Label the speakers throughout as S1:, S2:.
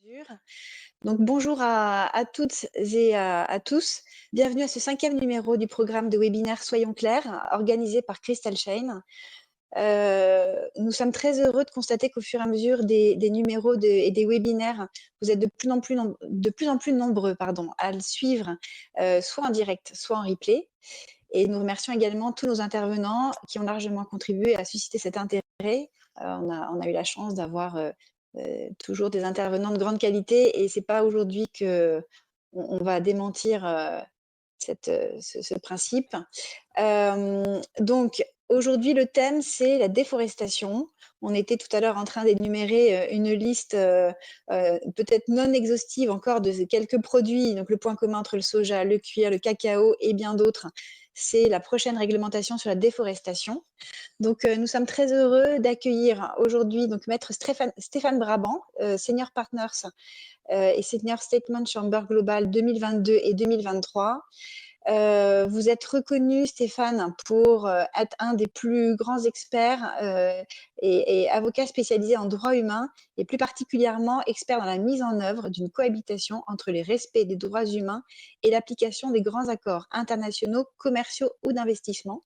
S1: mesure. Donc bonjour à toutes et à tous. Bienvenue à ce 5e numéro du programme de webinaire Soyons clairs, organisé par Crystal Chain. Nous sommes très heureux de constater qu'au fur et à mesure des numéros et des webinaires, vous êtes de plus en plus nombreux à le suivre, soit en direct, soit en replay. Et nous remercions également tous nos intervenants qui ont largement contribué à susciter cet intérêt. On a eu la chance d'avoir toujours des intervenants de grande qualité et c'est pas aujourd'hui que on va démentir ce principe. Donc aujourd'hui, le thème, c'est la déforestation. On était tout à l'heure en train d'énumérer une liste peut-être non exhaustive encore de quelques produits. Donc le point commun entre le soja, le cuir, le cacao et bien d'autres, c'est la prochaine réglementation sur la déforestation. Donc nous sommes très heureux d'accueillir aujourd'hui donc maître Stéphane Brabant, Senior Partners et Senior Statement Chamber Global 2022 et 2023. Vous êtes reconnu, Stéphane, pour être un des plus grands experts et avocat spécialisé en droit humain et plus particulièrement expert dans la mise en œuvre d'une cohabitation entre le respect des droits humains et l'application des grands accords internationaux, commerciaux ou d'investissement.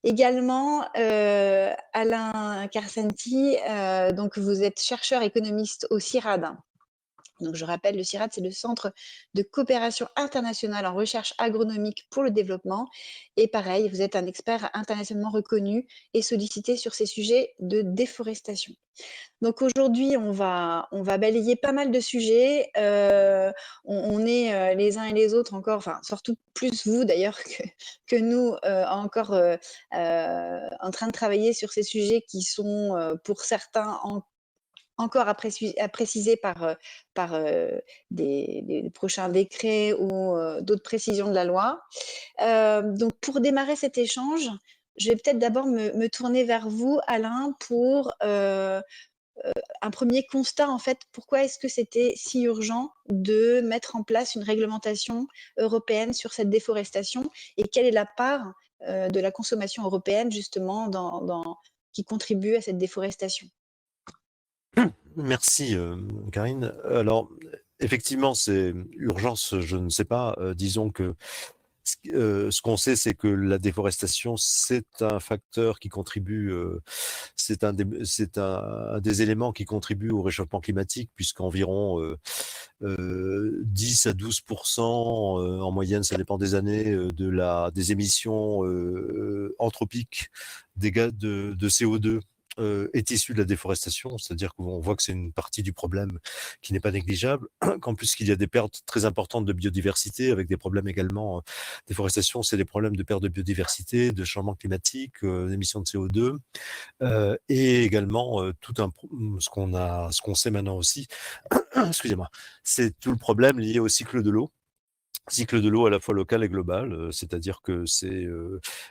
S1: Également, Alain Karsanti, donc vous êtes chercheur économiste au CIRAD. Donc, je rappelle, le CIRAD, c'est le Centre de coopération internationale en recherche agronomique pour le développement. Et pareil, vous êtes un expert internationalement reconnu et sollicité sur ces sujets de déforestation. Donc aujourd'hui, on va balayer pas mal de sujets. On est les uns et les autres encore, enfin surtout plus vous d'ailleurs que nous, encore en train de travailler sur ces sujets qui sont pour certains encore à préciser par des prochains décrets ou d'autres précisions de la loi. Donc, pour démarrer cet échange, je vais peut-être d'abord me tourner vers vous, Alain, pour un premier constat, en fait. Pourquoi est-ce que c'était si urgent de mettre en place une réglementation européenne sur cette déforestation et quelle est la part de la consommation européenne, justement, qui contribue à cette déforestation?
S2: Merci, Karine. Alors, effectivement, c'est urgence, je ne sais pas. Disons que ce qu'on sait, c'est que la déforestation, c'est un facteur qui contribue, c'est un des éléments qui contribue au réchauffement climatique, puisqu'environ 10 à 12% en moyenne, ça dépend des années, des émissions anthropiques des gaz de CO2 est issu de la déforestation, c'est-à-dire qu'on voit que c'est une partie du problème qui n'est pas négligeable, qu'en plus qu'il y a des pertes très importantes de biodiversité, avec des problèmes également. Déforestation, c'est des problèmes de perte de biodiversité, de changement climatique, d'émissions de CO2, et également ce qu'on sait maintenant aussi, excusez-moi, c'est tout le problème lié au cycle de l'eau. Cycle de l'eau à la fois local et global, c'est-à-dire que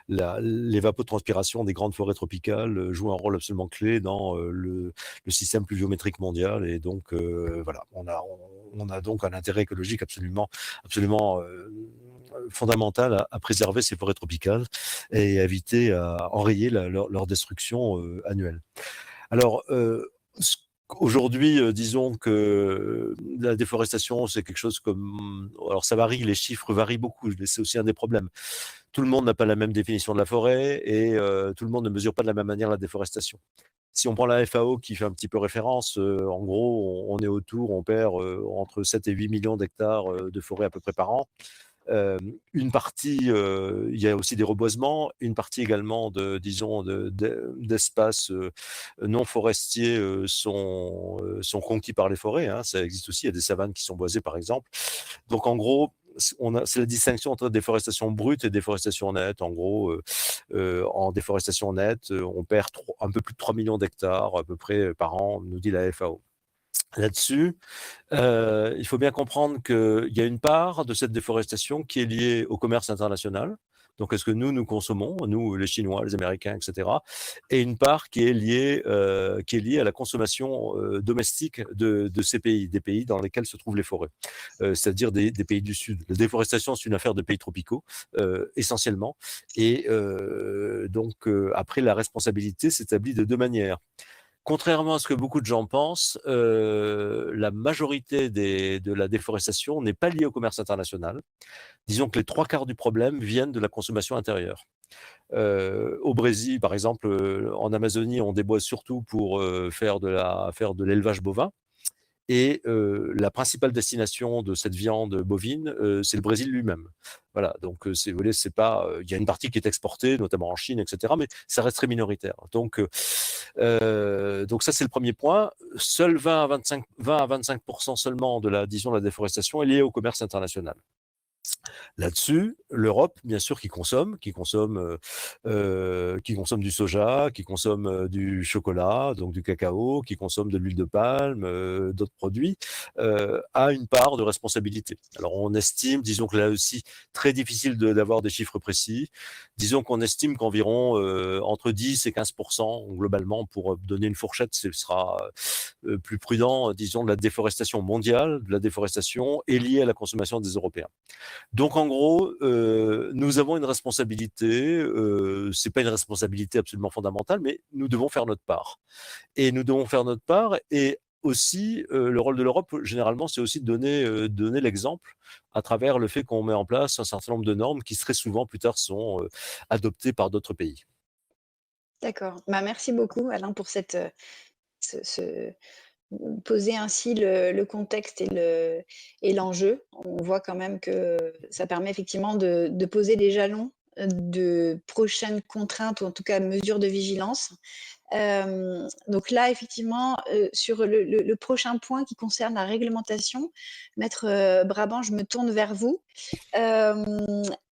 S2: l'évapotranspiration des grandes forêts tropicales joue un rôle absolument clé dans le système pluviométrique mondial, et donc voilà, on a donc un intérêt écologique absolument fondamental à préserver ces forêts tropicales et à éviter, à enrayer leur destruction annuelle. Alors, aujourd'hui, disons que la déforestation, c'est quelque chose comme... Alors ça varie, les chiffres varient beaucoup, c'est aussi un des problèmes. Tout le monde n'a pas la même définition de la forêt et tout le monde ne mesure pas de la même manière la déforestation. Si on prend la FAO qui fait un petit peu référence, en gros, on est on perd entre 7 et 8 millions d'hectares de forêt à peu près par an. Une partie, il y a aussi des reboisements, une partie également d'espaces non forestiers sont conquis par les forêts, hein, ça existe aussi, il y a des savanes qui sont boisées par exemple. Donc en gros, c'est la distinction entre déforestation brute et déforestation nette. En gros, en déforestation nette, on perd un peu plus de 3 millions d'hectares à peu près par an, nous dit la FAO. Là-dessus, il faut bien comprendre qu'il y a une part de cette déforestation qui est liée au commerce international. Donc, est-ce que nous consommons, nous, les Chinois, les Américains, etc. Et une part qui est liée à la consommation domestique de ces pays, des pays dans lesquels se trouvent les forêts, c'est-à-dire des pays du Sud. La déforestation, c'est une affaire de pays tropicaux, essentiellement. Et donc, après, la responsabilité s'établit de deux manières. contrairement à ce que beaucoup de gens pensent, la majorité de la déforestation n'est pas liée au commerce international. Disons que les 3/4 du problème viennent de la consommation intérieure. Au Brésil, par exemple, en Amazonie, on déboise surtout pour faire de l'élevage bovin. Et la principale destination de cette viande bovine, c'est le Brésil lui-même. Voilà, donc vous voyez, c'est pas, il y a une partie qui est exportée, notamment en Chine, etc., mais ça reste très minoritaire. Donc ça, c'est le premier point. Seul 20 à 25% seulement de disons, la déforestation est liée au commerce international. Là-dessus, l'Europe, bien sûr, qui consomme du soja, qui consomme du chocolat, donc du cacao, qui consomme de l'huile de palme, d'autres produits, a une part de responsabilité. Alors, on estime, disons que là aussi, très difficile d'avoir des chiffres précis. Disons qu'on estime qu'environ entre 10 et 15%, globalement, pour donner une fourchette, ce sera plus prudent, disons, de la déforestation mondiale, de la déforestation est liée à la consommation des Européens. Donc en gros, nous avons une responsabilité, c'est pas une responsabilité absolument fondamentale, mais nous devons faire notre part. Et nous devons faire notre part et aussi, le rôle de l'Europe, généralement, c'est aussi de donner l'exemple à travers le fait qu'on met en place un certain nombre de normes qui très souvent plus tard sont adoptées par d'autres pays.
S1: D'accord. Bah, merci beaucoup Alain pour cette, ce poser ainsi le contexte et l'enjeu. On voit quand même que ça permet effectivement de poser des jalons de prochaines contraintes ou en tout cas mesures de vigilance. Donc là, effectivement, sur le prochain point qui concerne la réglementation, Maître Brabant, je me tourne vers vous.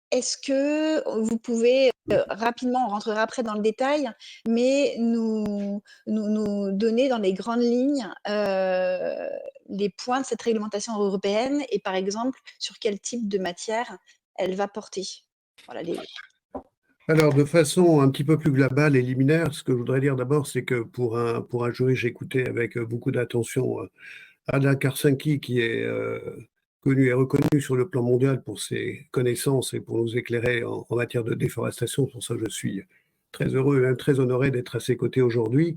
S1: Est-ce que vous pouvez rapidement, on rentrera après dans le détail, mais nous donner dans les grandes lignes les points de cette réglementation européenne et par exemple sur quel type de matière elle va porter? Voilà,
S3: Alors, de façon un petit peu plus globale et liminaire, ce que je voudrais dire d'abord, c'est que pour un jury, j'ai écouté avec beaucoup d'attention Alain Karsenki, qui est connu et reconnu sur le plan mondial pour ses connaissances et pour nous éclairer en matière de déforestation. Pour ça, je suis très heureux et même très honoré d'être à ses côtés aujourd'hui.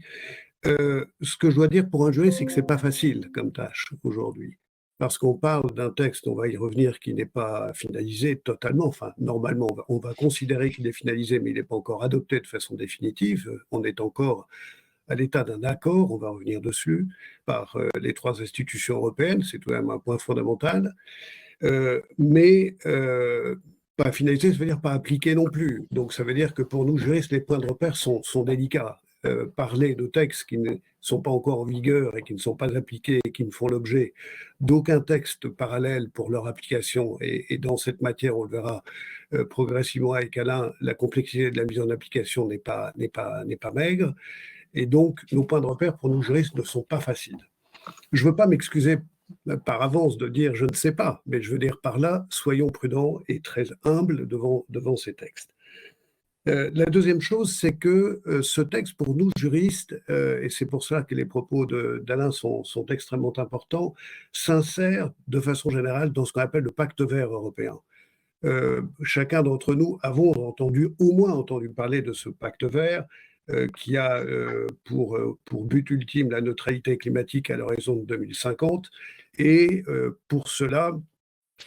S3: Ce que je dois dire pour un jury, c'est que c'est pas facile comme tâche aujourd'hui. Parce qu'on parle d'un texte, on va y revenir, qui n'est pas finalisé totalement. Enfin, normalement, on va considérer qu'il est finalisé, mais il n'est pas encore adopté de façon définitive. On est encore à l'état d'un accord, on va revenir dessus, par les 3 institutions européennes. C'est tout de même un point fondamental. Mais pas finalisé, ça veut dire pas appliqué non plus. Donc ça veut dire que pour nous, juristes, les points de repère sont délicats. Parler de textes qui ne sont pas encore en vigueur et qui ne sont pas appliqués et qui ne font l'objet d'aucun texte parallèle pour leur application. Et dans cette matière, on le verra progressivement avec Alain, la complexité de la mise en application n'est pas maigre. Et donc, nos points de repère pour nous juristes ne sont pas faciles. Je ne veux pas m'excuser par avance de dire je ne sais pas, mais je veux dire par là, soyons prudents et très humbles devant ces textes. La deuxième chose, c'est que ce texte, pour nous juristes, et c'est pour cela que les propos d'Alain sont extrêmement importants, s'insère de façon générale dans ce qu'on appelle le pacte vert européen. Chacun d'entre nous avons au moins entendu parler de ce pacte vert qui a pour but ultime la neutralité climatique à l'horizon de 2050 et pour cela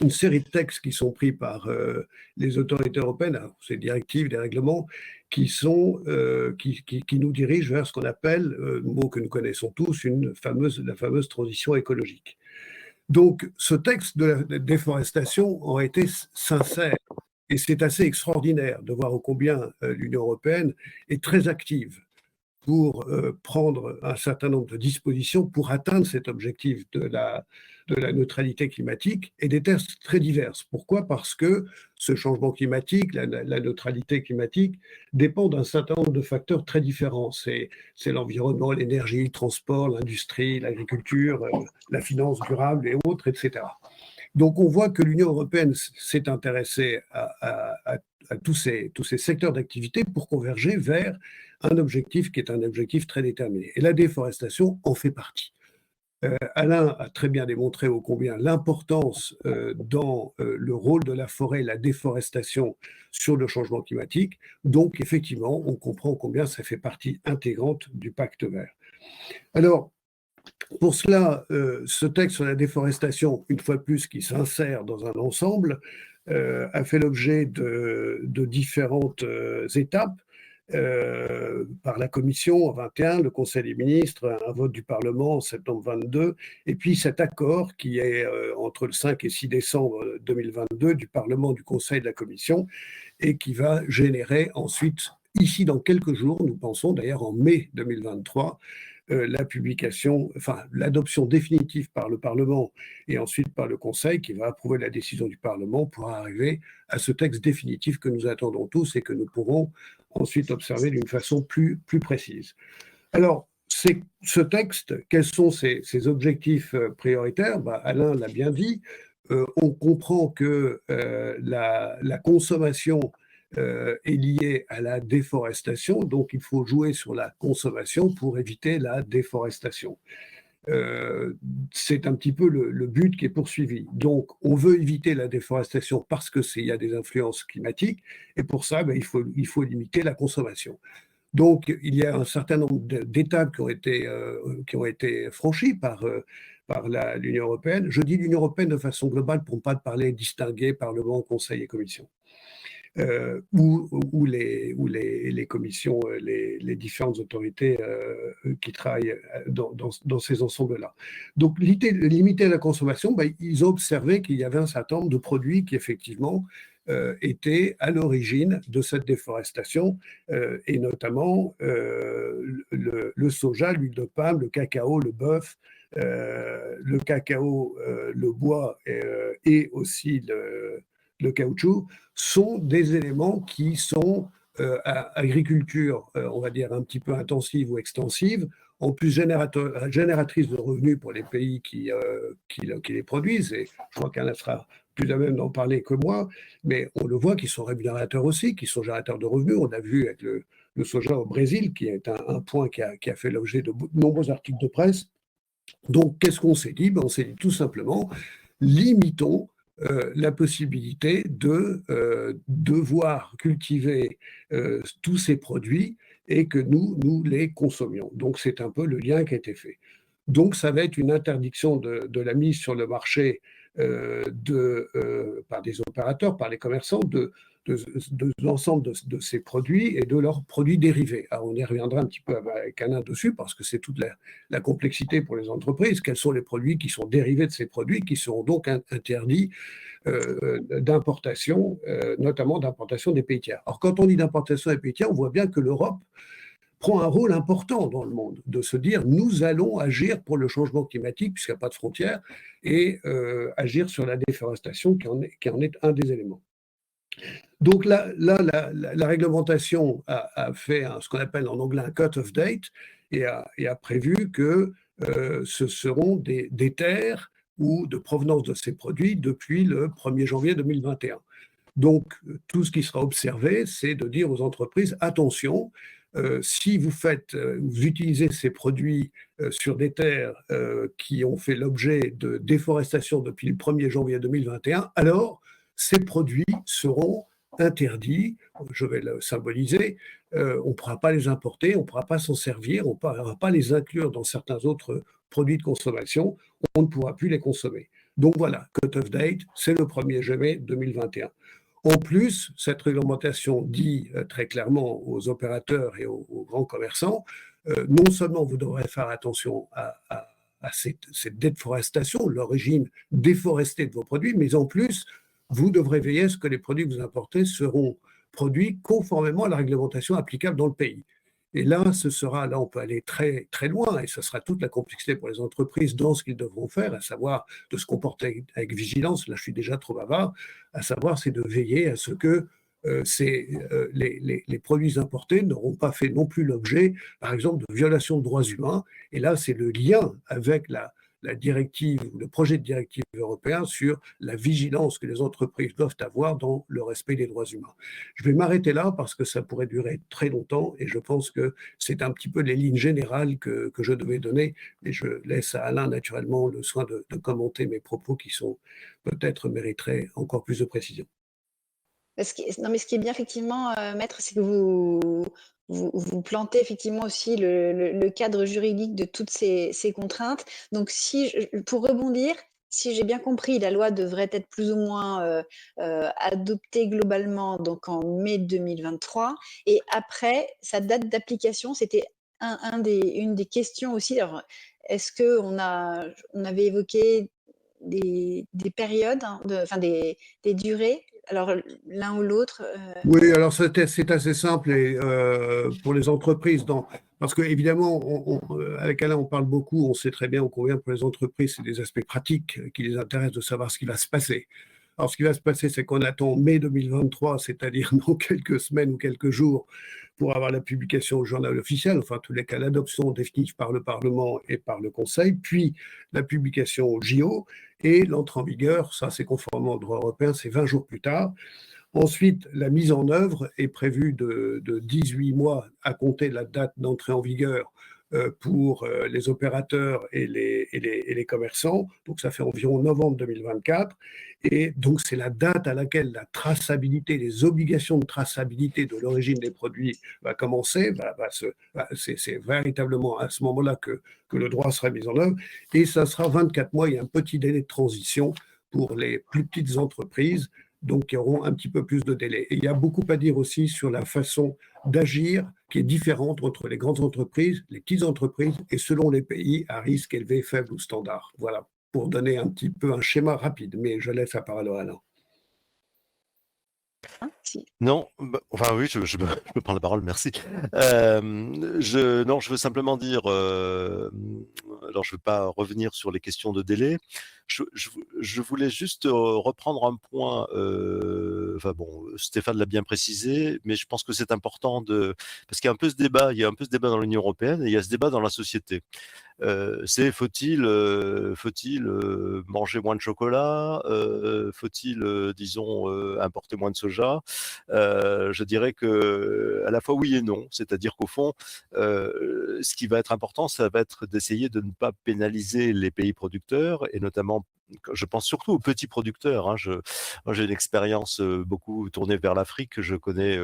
S3: une série de textes qui sont pris par les autorités européennes, ces directives, des règlements, qui nous dirigent vers ce qu'on appelle, mot que nous connaissons tous, la fameuse transition écologique. Donc, ce texte de la déforestation aurait été sincère. Et c'est assez extraordinaire de voir combien l'Union européenne est très active pour prendre un certain nombre de dispositions pour atteindre cet objectif de la neutralité climatique et des tests très divers. Pourquoi? Parce que ce changement climatique, la neutralité climatique, dépend d'un certain nombre de facteurs très différents. C'est l'environnement, l'énergie, le transport, l'industrie, l'agriculture, la finance durable et autres, etc. Donc on voit que l'Union européenne s'est intéressée à tous ces secteurs d'activité pour converger vers un objectif qui est un objectif très déterminé. Et la déforestation en fait partie. Alain a très bien démontré ô combien l'importance dans le rôle de la forêt, la déforestation sur le changement climatique. Donc effectivement, on comprend combien ça fait partie intégrante du pacte vert. Alors, pour cela, ce texte sur la déforestation, une fois de plus, qui s'insère dans un ensemble, a fait l'objet de différentes étapes par la Commission en 21, le Conseil des ministres, un vote du Parlement en septembre 22, et puis cet accord qui est entre le 5 et 6 décembre 2022 du Parlement, du Conseil et de la Commission, et qui va générer ensuite, ici dans quelques jours, nous pensons d'ailleurs en mai 2023, la publication, enfin l'adoption définitive par le Parlement et ensuite par le Conseil qui va approuver la décision du Parlement pour arriver à ce texte définitif que nous attendons tous et que nous pourrons ensuite observer d'une façon plus précise. Alors, ce texte, quels sont ses objectifs prioritaires? Alain l'a bien dit, on comprend que la consommation est liée à la déforestation, donc il faut jouer sur la consommation pour éviter la déforestation. C'est un petit peu le but qui est poursuivi. Donc, on veut éviter la déforestation parce qu'il y a des influences climatiques, et pour ça, il faut limiter la consommation. Donc, il y a un certain nombre d'étapes qui ont été franchies par l'Union européenne. Je dis l'Union européenne de façon globale pour ne pas parler distinguer Parlement, Conseil et Commission. Ou les commissions, les différentes autorités qui travaillent dans ces ensembles-là. Donc, limiter la consommation, ils ont observé qu'il y avait un certain nombre de produits qui, effectivement, étaient à l'origine de cette déforestation, et notamment le soja, l'huile de palme, le cacao, le bœuf, le cacao, le bois et aussi le caoutchouc sont des éléments qui sont à agriculture, on va dire, un petit peu intensive ou extensive, en plus génératrice de revenus pour les pays qui les produisent. Et je crois qu'Alain sera plus à même d'en parler que moi, mais on le voit qu'ils sont rémunérateurs aussi, qu'ils sont générateurs de revenus. On a vu avec le soja au Brésil, qui est un point qui a fait l'objet de nombreux articles de presse. Donc, qu'est-ce qu'on s'est dit? On s'est dit tout simplement, limitons la possibilité de devoir cultiver tous ces produits et que nous les consommions. Donc, c'est un peu le lien qui a été fait. Donc, ça va être une interdiction de la mise sur le marché par des opérateurs, par les commerçants, de l'ensemble de ces produits et de leurs produits dérivés. Alors, on y reviendra un petit peu avec Alain dessus parce que c'est toute la complexité pour les entreprises. Quels sont les produits qui sont dérivés de ces produits qui seront donc interdits d'importation, notamment d'importation des pays tiers. Alors, quand on dit d'importation des pays tiers, on voit bien que l'Europe prend un rôle important dans le monde, de se dire nous allons agir pour le changement climatique, puisqu'il n'y a pas de frontières, et agir sur la déforestation qui en est un des éléments. Donc là, la réglementation a fait ce qu'on appelle en anglais un cut-off date et a prévu que ce seront des terres ou de provenance de ces produits depuis le 1er janvier 2021. Donc, tout ce qui sera observé, c'est de dire aux entreprises, attention, si vous utilisez ces produits sur des terres qui ont fait l'objet de déforestation depuis le 1er janvier 2021, alors ces produits seront interdits, je vais le symboliser, on ne pourra pas les importer, on ne pourra pas s'en servir, on ne pourra pas les inclure dans certains autres produits de consommation, on ne pourra plus les consommer. Donc voilà, cut-off date, c'est le 1er janvier 2021. En plus, cette réglementation dit très clairement aux opérateurs et aux grands commerçants, non seulement vous devrez faire attention à cette déforestation, l'origine déforestée de vos produits, mais en plus, vous devrez veiller à ce que les produits que vous importez seront produits conformément à la réglementation applicable dans le pays. Et là, là, on peut aller très, très loin, et ce sera toute la complexité pour les entreprises dans ce qu'ils devront faire, à savoir de se comporter avec vigilance. Là, je suis déjà trop bavard, à savoir, c'est de veiller à ce que les produits importés n'auront pas fait non plus l'objet, par exemple, de violations de droits humains. Et là, c'est le lien avec la directive ou le projet de directive européen sur la vigilance que les entreprises doivent avoir dans le respect des droits humains. Je vais m'arrêter là parce que ça pourrait durer très longtemps et je pense que c'est un petit peu les lignes générales que je devais donner, et je laisse à Alain naturellement le soin de commenter mes propos qui sont peut-être mériteraient encore plus de précision.
S1: Non, mais ce qui est bien effectivement, Maître, c'est que vous vous plantez effectivement aussi le cadre juridique de toutes ces contraintes. Donc, pour rebondir, si j'ai bien compris, la loi devrait être plus ou moins adoptée globalement donc en mai 2023. Et après, sa date d'application, c'était une des questions aussi. Alors, est-ce qu'on avait évoqué des périodes, hein, enfin des durées? Alors, l'un ou l'autre.
S3: Oui, alors c'est assez simple et, pour les entreprises, parce que évidemment, avec Alain, on parle beaucoup, on sait très bien, on convient pour les entreprises, c'est des aspects pratiques qui les intéressent de savoir ce qui va se passer. Alors, ce qui va se passer, c'est qu'on attend mai 2023, c'est-à-dire dans quelques semaines ou quelques jours, pour avoir la publication au journal officiel, enfin, en tous les cas, l'adoption définitive par le Parlement et par le Conseil, puis la publication au JO et l'entrée en vigueur, ça c'est conformément au droit européen, c'est 20 jours plus tard. Ensuite, la mise en œuvre est prévue de 18 mois à compter de la date d'entrée en vigueur pour les opérateurs et les commerçants. Donc, ça fait environ novembre 2024. Et donc, c'est la date à laquelle la traçabilité, les obligations de traçabilité de l'origine des produits va commencer. C'est véritablement à ce moment-là que le droit sera mis en œuvre. Et ça sera 24 mois. Il y a un petit délai de transition pour les plus petites entreprises, donc qui auront un petit peu plus de délai. Et il y a beaucoup à dire aussi sur la façon d'agir qui est différente entre les grandes entreprises, les petites entreprises et selon les pays à risque élevé, faible ou standard. Voilà, pour donner un petit peu un schéma rapide, mais je laisse la parole à Alain.
S1: Si.
S2: Non, enfin oui, je peux prendre la parole, merci. Non, je veux simplement dire, alors je ne veux pas revenir sur les questions de délai. Je voulais juste reprendre un point. Enfin bon, Stéphane l'a bien précisé, mais je pense que c'est important parce qu'il y a un peu ce débat, il y a un peu ce débat dans l'Union européenne et il y a ce débat dans la société. Faut-il manger moins de chocolat, faut-il disons importer moins de soja? Je dirais que à la fois oui et non, c'est-à-dire qu'au fond, ce qui va être important, ça va être d'essayer de ne pas pénaliser les pays producteurs et notamment je pense surtout aux petits producteurs. Hein. Moi, j'ai une expérience beaucoup tournée vers l'Afrique. Je connais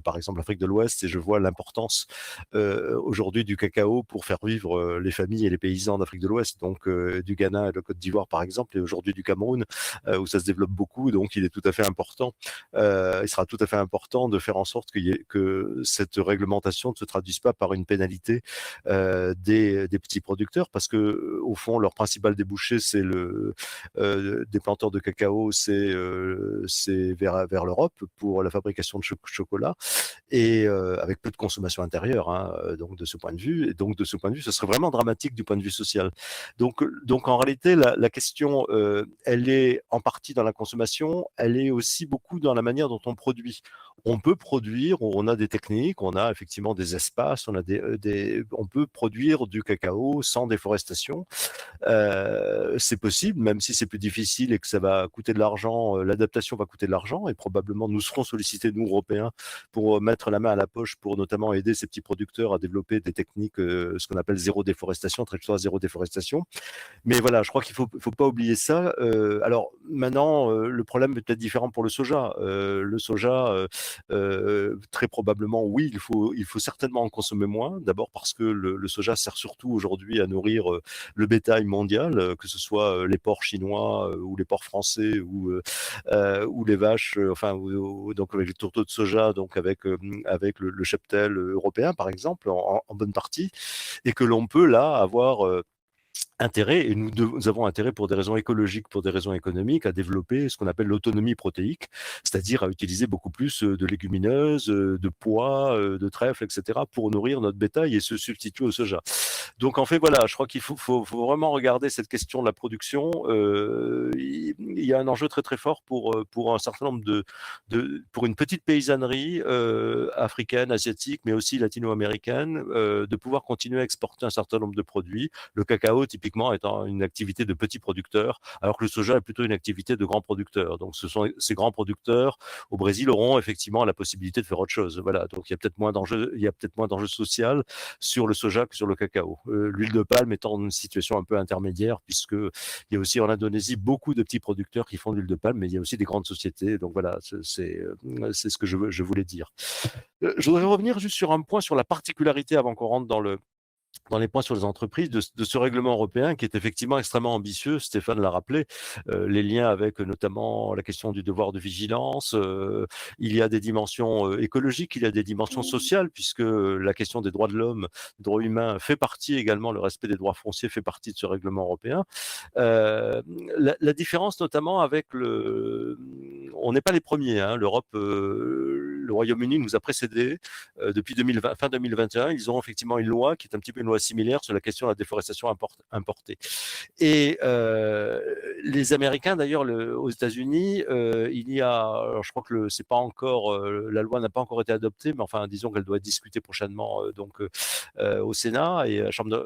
S2: par exemple l'Afrique de l'Ouest et je vois l'importance aujourd'hui du cacao pour faire vivre les familles et les paysans d'Afrique de l'Ouest, donc du Ghana et de Côte d'Ivoire par exemple, et aujourd'hui du Cameroun, où ça se développe beaucoup. Donc il est tout à fait important, il sera tout à fait important de faire en sorte que cette réglementation ne se traduise pas par une pénalité des petits producteurs, parce que au fond leur principal débouché c'est des planteurs de cacao, c'est vers l'Europe pour la fabrication de chocolat et avec peu de consommation intérieure. Hein, donc de ce point de vue, et donc de ce point de vue, ce serait vraiment dramatique du point de vue social. Donc en réalité, la question, elle est en partie dans la consommation, elle est aussi beaucoup dans la manière dont on produit. On peut produire, on a des techniques, on a effectivement des espaces, on peut produire du cacao sans déforestation. C'est possible, même si c'est plus difficile et que ça va coûter de l'argent, l'adaptation va coûter de l'argent et probablement nous serons sollicités, nous Européens, pour mettre la main à la poche pour notamment aider ces petits producteurs à développer des techniques, ce qu'on appelle zéro déforestation, trajectoire zéro déforestation. Mais voilà, je crois qu'il faut pas oublier ça. Alors maintenant, le problème est peut-être différent pour le soja. Le soja, très probablement, oui, il faut certainement en consommer moins. D'abord parce que le soja sert surtout aujourd'hui à nourrir le bétail mondial, que ce soit les porcs chinois ou les porcs français ou les vaches, donc avec les tourteaux de soja, donc avec le cheptel européen par exemple, en bonne partie, et que l'on peut là avoir intérêt, et nous avons intérêt pour des raisons écologiques, pour des raisons économiques, à développer ce qu'on appelle l'autonomie protéique, c'est-à-dire à utiliser beaucoup plus de légumineuses, de pois, de trèfles, etc., pour nourrir notre bétail et se substituer au soja. Donc en fait, voilà, je crois qu'il faut vraiment regarder cette question de la production. Il y a un enjeu très très fort pour un certain nombre pour une petite paysannerie africaine, asiatique, mais aussi latino-américaine, de pouvoir continuer à exporter un certain nombre de produits. Le cacao, typiquement, historiquement étant une activité de petits producteurs, alors que le soja est plutôt une activité de grands producteurs. Donc ce sont ces grands producteurs au Brésil auront effectivement la possibilité de faire autre chose. Voilà, donc il y a peut-être moins d'enjeux social sur le soja que sur le cacao. L'huile de palme étant dans une situation un peu intermédiaire, puisque il y a aussi en Indonésie beaucoup de petits producteurs qui font de l'huile de palme, mais il y a aussi des grandes sociétés. Donc voilà, c'est ce que je voulais dire. Je voudrais revenir juste sur un point sur la particularité avant qu'on rentre dans les points sur les entreprises de ce règlement européen qui est effectivement extrêmement ambitieux. Stéphane l'a rappelé, les liens avec notamment la question du devoir de vigilance. Il y a des dimensions écologiques, il y a des dimensions sociales, puisque la question des droits de l'homme, des droits humains fait partie également, le respect des droits fonciers fait partie de ce règlement européen. La différence notamment avec on n'est pas les premiers, hein, l'Europe, le Royaume-Uni nous a précédés depuis fin 2021. Ils ont effectivement une loi qui est un petit peu une loi similaire sur la question de la déforestation importée. Et les Américains, d'ailleurs, aux États-Unis, il y a, alors je crois que c'est pas encore, la loi n'a pas encore été adoptée, mais enfin, disons qu'elle doit être discutée prochainement au Sénat et à la Chambre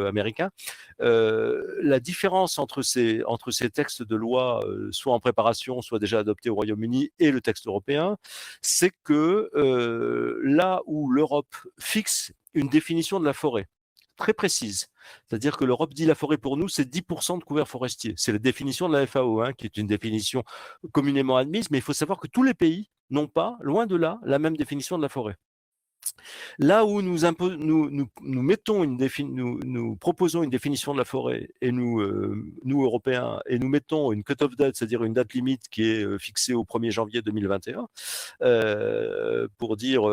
S2: américain. La différence entre ces textes de loi, soit en préparation, soit déjà adoptés au Royaume-Uni, et le texte européen, c'est que là où l'Europe fixe une définition de la forêt très précise, c'est-à-dire que l'Europe dit la forêt pour nous, c'est 10% de couverts forestiers. C'est la définition de la FAO, hein, qui est une définition communément admise, mais il faut savoir que tous les pays n'ont pas, loin de là, la même définition de la forêt. Là où nous proposons une définition de la forêt, et nous Européens, et nous mettons une cut-off date, c'est-à-dire une date limite qui est fixée au 1er janvier 2021, pour dire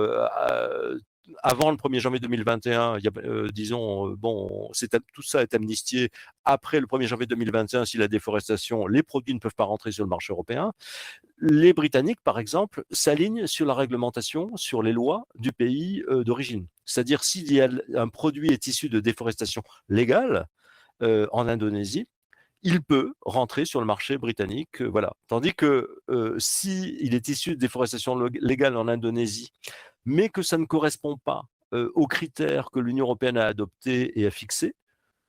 S2: avant le 1er janvier 2021, il y a, disons, tout ça est amnistié. Après le 1er janvier 2021, si la déforestation, les produits ne peuvent pas rentrer sur le marché européen. Les Britanniques, par exemple, s'alignent sur la réglementation, sur les lois du pays d'origine. C'est-à-dire, s'il y a un produit est issu de déforestation légale en Indonésie, il peut rentrer sur le marché britannique. Voilà. Tandis que s'il est issu de déforestation légale en Indonésie, mais que ça ne correspond pas aux critères que l'Union européenne a adoptés et a fixés,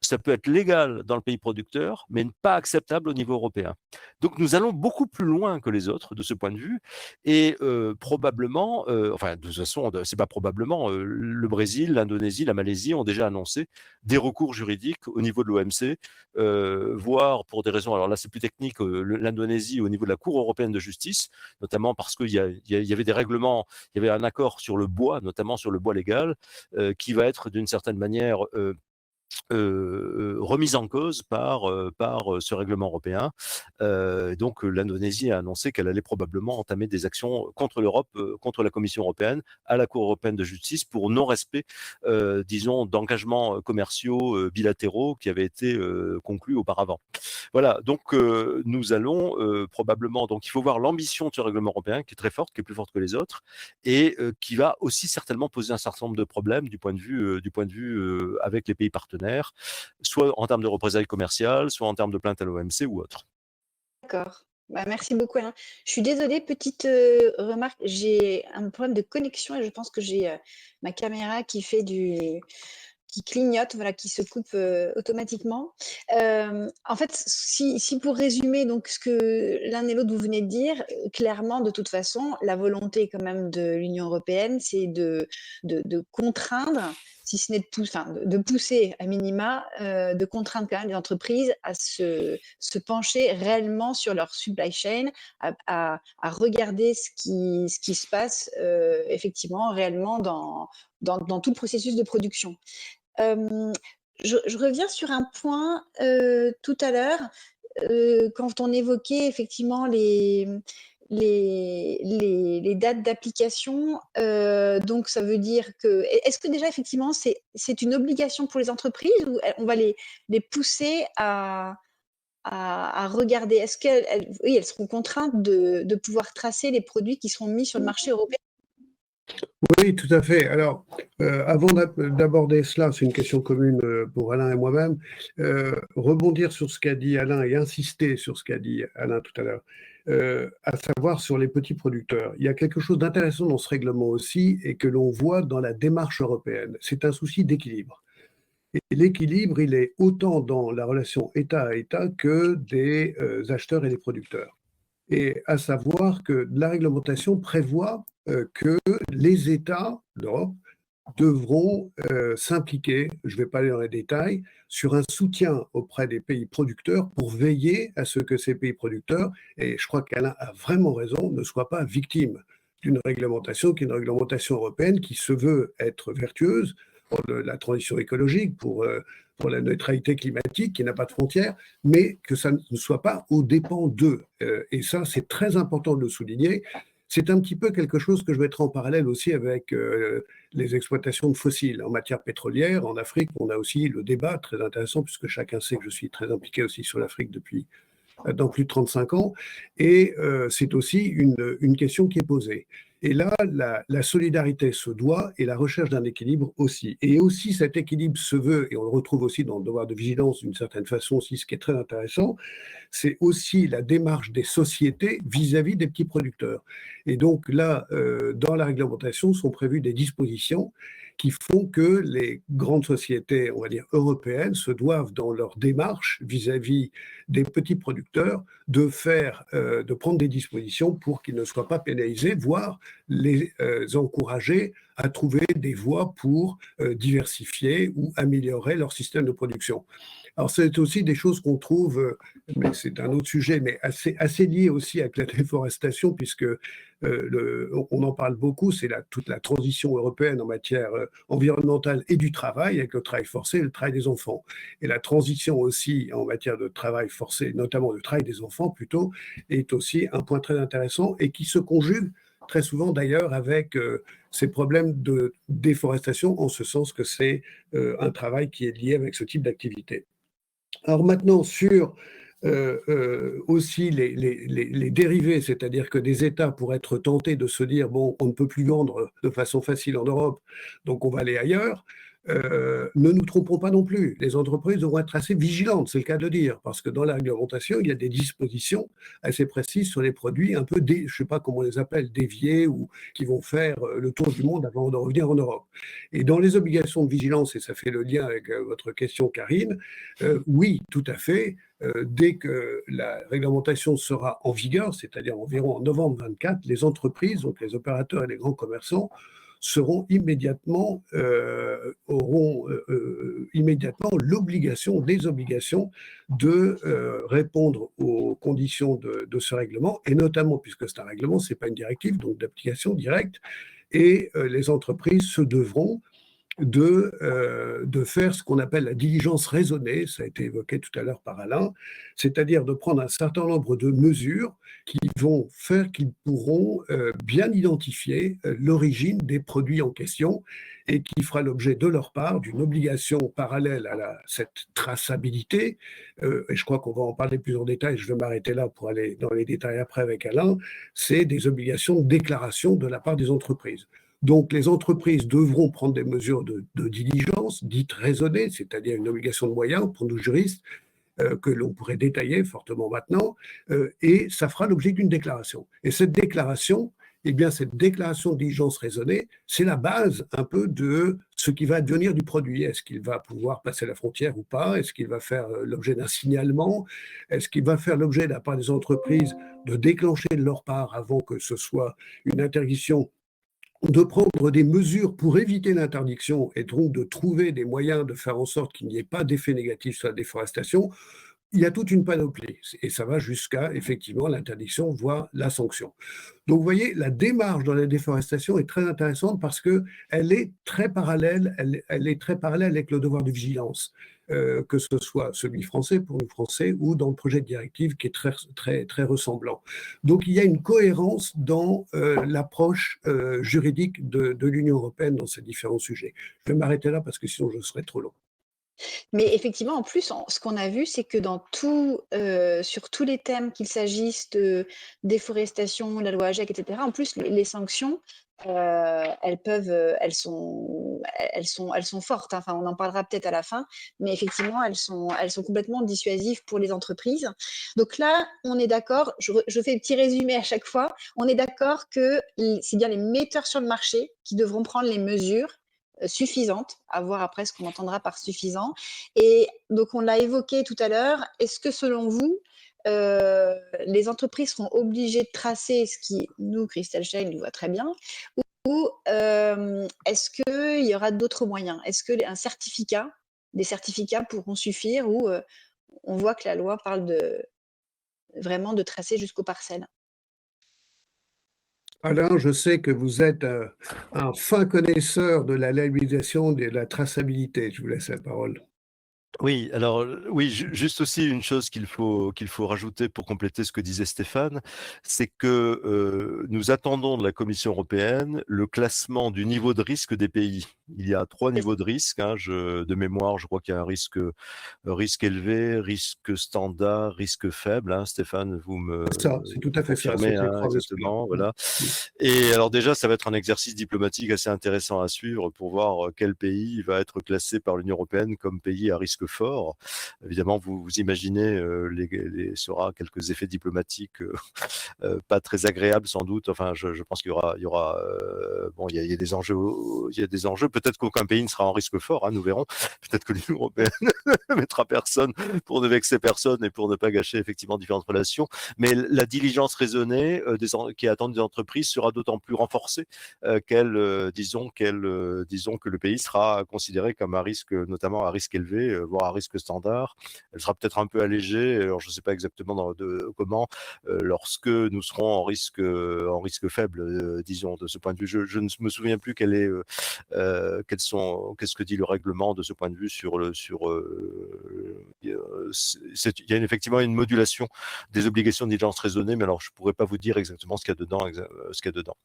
S2: ça peut être légal dans le pays producteur, mais pas acceptable au niveau européen. Donc nous allons beaucoup plus loin que les autres de ce point de vue, et probablement, enfin de toute façon, c'est pas probablement, le Brésil, l'Indonésie, la Malaisie ont déjà annoncé des recours juridiques au niveau de l'OMC, voire pour des raisons, alors là c'est plus technique, l'Indonésie au niveau de la Cour européenne de justice, notamment parce qu'il y avait des règlements, il y avait un accord sur le bois, notamment sur le bois légal, qui va être d'une certaine manière remise en cause par ce règlement européen. Donc l'Indonésie a annoncé qu'elle allait probablement entamer des actions contre l'Europe, contre la Commission européenne, à la Cour européenne de justice pour non-respect, disons, d'engagements commerciaux bilatéraux qui avaient été conclus auparavant. Voilà, donc nous allons probablement, donc il faut voir l'ambition de ce règlement européen qui est très forte, qui est plus forte que les autres, et qui va aussi certainement poser un certain nombre de problèmes du point de vue avec les pays partenaires, soit en termes de représailles commerciales, soit en termes de plainte à l'OMC ou autre.
S1: D'accord. Bah, merci beaucoup, Alain. Je suis désolée, petite remarque, j'ai un problème de connexion et je pense que j'ai ma caméra qui clignote, voilà, qui se coupe automatiquement. En fait, si pour résumer donc ce que l'un et l'autre vous venez de dire, clairement, de toute façon, la volonté quand même de l'Union européenne, c'est de contraindre, si ce n'est de pousser à minima, de contraindre quand même les entreprises à se pencher réellement sur leur supply chain, à regarder ce qui se passe effectivement réellement dans tout le processus de production. Je reviens sur un point tout à l'heure, quand on évoquait effectivement les dates d'application. Donc, ça veut dire que. Est-ce que déjà, effectivement, c'est une obligation pour les entreprises ou on va les pousser à regarder? Est-ce elles seront contraintes de pouvoir tracer les produits qui seront mis sur le marché européen?
S3: Oui, tout à fait. Alors, avant d'aborder cela, c'est une question commune pour Alain et moi-même, rebondir sur ce qu'a dit Alain et insister sur ce qu'a dit Alain tout à l'heure, à savoir sur les petits producteurs. Il y a quelque chose d'intéressant dans ce règlement aussi et que l'on voit dans la démarche européenne. C'est un souci d'équilibre. Et l'équilibre, il est autant dans la relation État à État que des acheteurs et des producteurs. Et à savoir que la réglementation prévoit que les États d'Europe devront s'impliquer, je ne vais pas aller dans les détails, sur un soutien auprès des pays producteurs pour veiller à ce que ces pays producteurs, et je crois qu'Alain a vraiment raison, ne soient pas victimes d'une réglementation qui est une réglementation européenne qui se veut être vertueuse pour la transition écologique, pour la neutralité climatique qui n'a pas de frontières, mais que ça ne soit pas aux dépens d'eux. Et ça, c'est très important de le souligner. C'est un petit peu quelque chose que je mettrai en parallèle aussi avec les exploitations de fossiles. En matière pétrolière, en Afrique, on a aussi le débat très intéressant, puisque chacun sait que je suis très impliqué aussi sur l'Afrique depuis dans plus de 35 ans, et c'est aussi une question qui est posée. Et là, la solidarité se doit et la recherche d'un équilibre aussi. Et aussi, cet équilibre se veut, et on le retrouve aussi dans le devoir de vigilance d'une certaine façon aussi, ce qui est très intéressant, c'est aussi la démarche des sociétés vis-à-vis des petits producteurs. Et donc là, dans la réglementation, sont prévues des dispositions qui font que les grandes sociétés, on va dire européennes, se doivent dans leur démarche vis-à-vis des petits producteurs de prendre des dispositions pour qu'ils ne soient pas pénalisés, voire les encourager à trouver des voies pour diversifier ou améliorer leur système de production. Alors, c'est aussi des choses qu'on trouve, mais c'est un autre sujet, mais assez lié aussi avec la déforestation, puisque on en parle beaucoup, c'est toute la transition européenne en matière environnementale et du travail, avec le travail forcé et le travail des enfants. Et la transition aussi en matière de travail forcé, notamment le travail des enfants plutôt, est aussi un point très intéressant et qui se conjugue très souvent d'ailleurs avec ces problèmes de déforestation, en ce sens que c'est un travail qui est lié avec ce type d'activité. Alors maintenant, sur aussi les dérivés, c'est-à-dire que des États pourraient être tentés de se dire, bon, on ne peut plus vendre de façon facile en Europe, donc on va aller ailleurs. Ne nous trompons pas non plus, les entreprises devront être assez vigilantes, c'est le cas de le dire, parce que dans la réglementation, il y a des dispositions assez précises sur les produits un peu, je ne sais pas comment on les appelle, déviés ou qui vont faire le tour du monde avant de revenir en Europe. Et dans les obligations de vigilance, et ça fait le lien avec votre question, Karine, oui, tout à fait. Dès que la réglementation sera en vigueur, c'est-à-dire environ en novembre 2024, les entreprises, donc les opérateurs et les grands commerçants, auront immédiatement des obligations de répondre aux conditions de ce règlement, et notamment, puisque c'est un règlement, ce n'est pas une directive, donc d'application directe, et les entreprises se devront de faire ce qu'on appelle la diligence raisonnée, ça a été évoqué tout à l'heure par Alain, c'est-à-dire de prendre un certain nombre de mesures qui vont faire qu'ils pourront bien identifier l'origine des produits en question et qui fera l'objet de leur part d'une obligation parallèle à cette traçabilité. Et je crois qu'on va en parler plus en détail, je vais m'arrêter là pour aller dans les détails après avec Alain, c'est des obligations de déclaration de la part des entreprises. Donc, les entreprises devront prendre des mesures de diligence, dites raisonnées, c'est-à-dire une obligation de moyens pour nous juristes, que l'on pourrait détailler fortement maintenant, et ça fera l'objet d'une déclaration. Et cette déclaration, eh bien, cette déclaration de diligence raisonnée, c'est la base un peu de ce qui va advenir du produit. Est-ce qu'il va pouvoir passer la frontière ou pas? Est-ce qu'il va faire l'objet d'un signalement? Est-ce qu'il va faire l'objet de la part des entreprises de déclencher de leur part, avant que ce soit une interdiction, de prendre des mesures pour éviter l'interdiction et donc de trouver des moyens de faire en sorte qu'il n'y ait pas d'effet négatif sur la déforestation? Il y a toute une panoplie et ça va jusqu'à effectivement l'interdiction, voire la sanction. Donc vous voyez, la démarche dans la déforestation est très intéressante parce qu'elle est très parallèle, elle est très parallèle avec le devoir de vigilance, que ce soit celui français pour nous Français ou dans le projet de directive qui est très, très, très ressemblant. Donc il y a une cohérence dans l'approche juridique de l'Union européenne dans ces différents sujets. Je vais m'arrêter là parce que sinon je serais trop long.
S1: Mais effectivement, en plus, ce qu'on a vu, c'est que sur tous les thèmes, qu'il s'agisse de déforestation, la loi AGEC, etc., en plus, les sanctions, elles sont fortes, hein. Enfin, on en parlera peut-être à la fin, mais effectivement, elles sont complètement dissuasives pour les entreprises. Donc là, on est d'accord, je fais un petit résumé à chaque fois, on est d'accord que c'est bien les metteurs sur le marché qui devront prendre les mesures suffisante, à voir après ce qu'on entendra par suffisant. Et donc, on l'a évoqué tout à l'heure, est-ce que selon vous, les entreprises seront obligées de tracer ce qui, nous, Crystal Shine, nous va très bien, ou est-ce qu'il y aura d'autres moyens? Est-ce que des certificats pourront suffire, ou on voit que la loi parle vraiment de tracer jusqu'aux parcelles?
S3: Alain, je sais que vous êtes un fin connaisseur de la labellisation et de la traçabilité. Je vous laisse la parole.
S2: Oui, alors, oui, juste aussi une chose qu'il faut rajouter pour compléter ce que disait Stéphane, c'est que, nous attendons de la Commission européenne le classement du niveau de risque des pays. Il y a 3 niveaux de risque, hein, de mémoire, je crois qu'il y a un risque élevé, risque standard, risque faible, hein. Stéphane, vous me
S3: Ça, c'est tout à fait ça, c'est
S2: confirmez,
S3: ces
S2: hein,
S3: 3 aspects.
S2: exactement,
S3: Mmh.
S2: voilà.
S3: Mmh.
S2: Et alors déjà, ça va être un exercice diplomatique assez intéressant à suivre pour voir quel pays va être classé par l'Union européenne comme pays à risque fort. Évidemment, vous imaginez, ça aura quelques effets diplomatiques pas très agréables sans doute. Enfin, je pense qu'il y aura bon, il y a des enjeux, il y a des enjeux. Peut-être qu'aucun pays ne sera en risque fort, hein, nous verrons. Peut-être que l'Union européenne ne mettra personne pour ne vexer personne et pour ne pas gâcher effectivement différentes relations. Mais la diligence raisonnée qui attendent des entreprises sera d'autant plus renforcée disons que le pays sera considéré comme à risque, notamment à risque élevé, voire à risque standard. Elle sera peut-être un peu allégée. Alors je ne sais pas exactement comment lorsque nous serons en risque faible, disons de ce point de vue. Je ne me souviens plus qu'est-ce que dit le règlement de ce point de vue il y a effectivement une modulation des obligations de diligence raisonnée, mais alors je pourrais pas vous dire exactement ce qu'il y a dedans.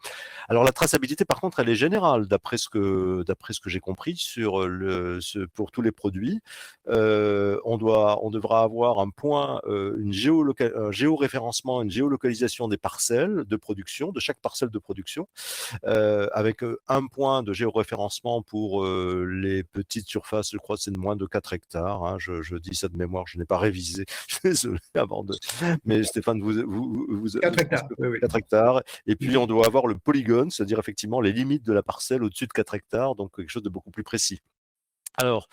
S2: Alors la traçabilité, par contre, elle est générale, d'après ce que j'ai compris pour tous les produits. On devra avoir un point, un géoréférencement, une géolocalisation des parcelles de production, de chaque parcelle de production, avec un point de géoréférencement pour les petites surfaces, je crois que c'est de moins de 4 hectares. Hein, je dis ça de mémoire, je n'ai pas révisé. Je suis désolé avant de. Mais Stéphane,
S3: 4
S2: je pense
S3: hectares,
S2: que
S3: oui, oui.
S2: 4 hectares. Et puis
S3: Mmh.
S2: on doit avoir le polygone, c'est-à-dire effectivement les limites de la parcelle au-dessus de 4 hectares, donc quelque chose de beaucoup plus précis. Alors,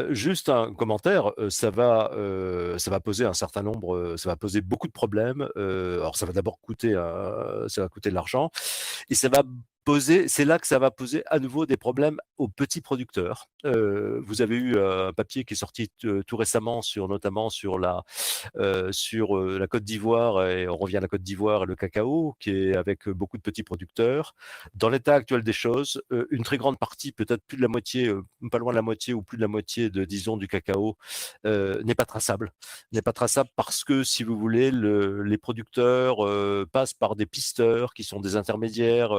S2: juste un commentaire, ça va poser un certain nombre, ça va poser beaucoup de problèmes. Alors ça va d'abord coûter de l'argent, et c'est là que ça va poser à nouveau des problèmes aux petits producteurs. Vous avez eu un papier qui est sorti tout récemment notamment sur la Côte d'Ivoire, et on revient à la Côte d'Ivoire et le cacao, qui est avec beaucoup de petits producteurs. Dans l'état actuel des choses, une très grande partie, peut-être plus de la moitié, pas loin de la moitié ou plus de la moitié disons, du cacao n'est pas traçable. N'est pas traçable parce que, si vous voulez, les producteurs passent par des pisteurs qui sont des intermédiaires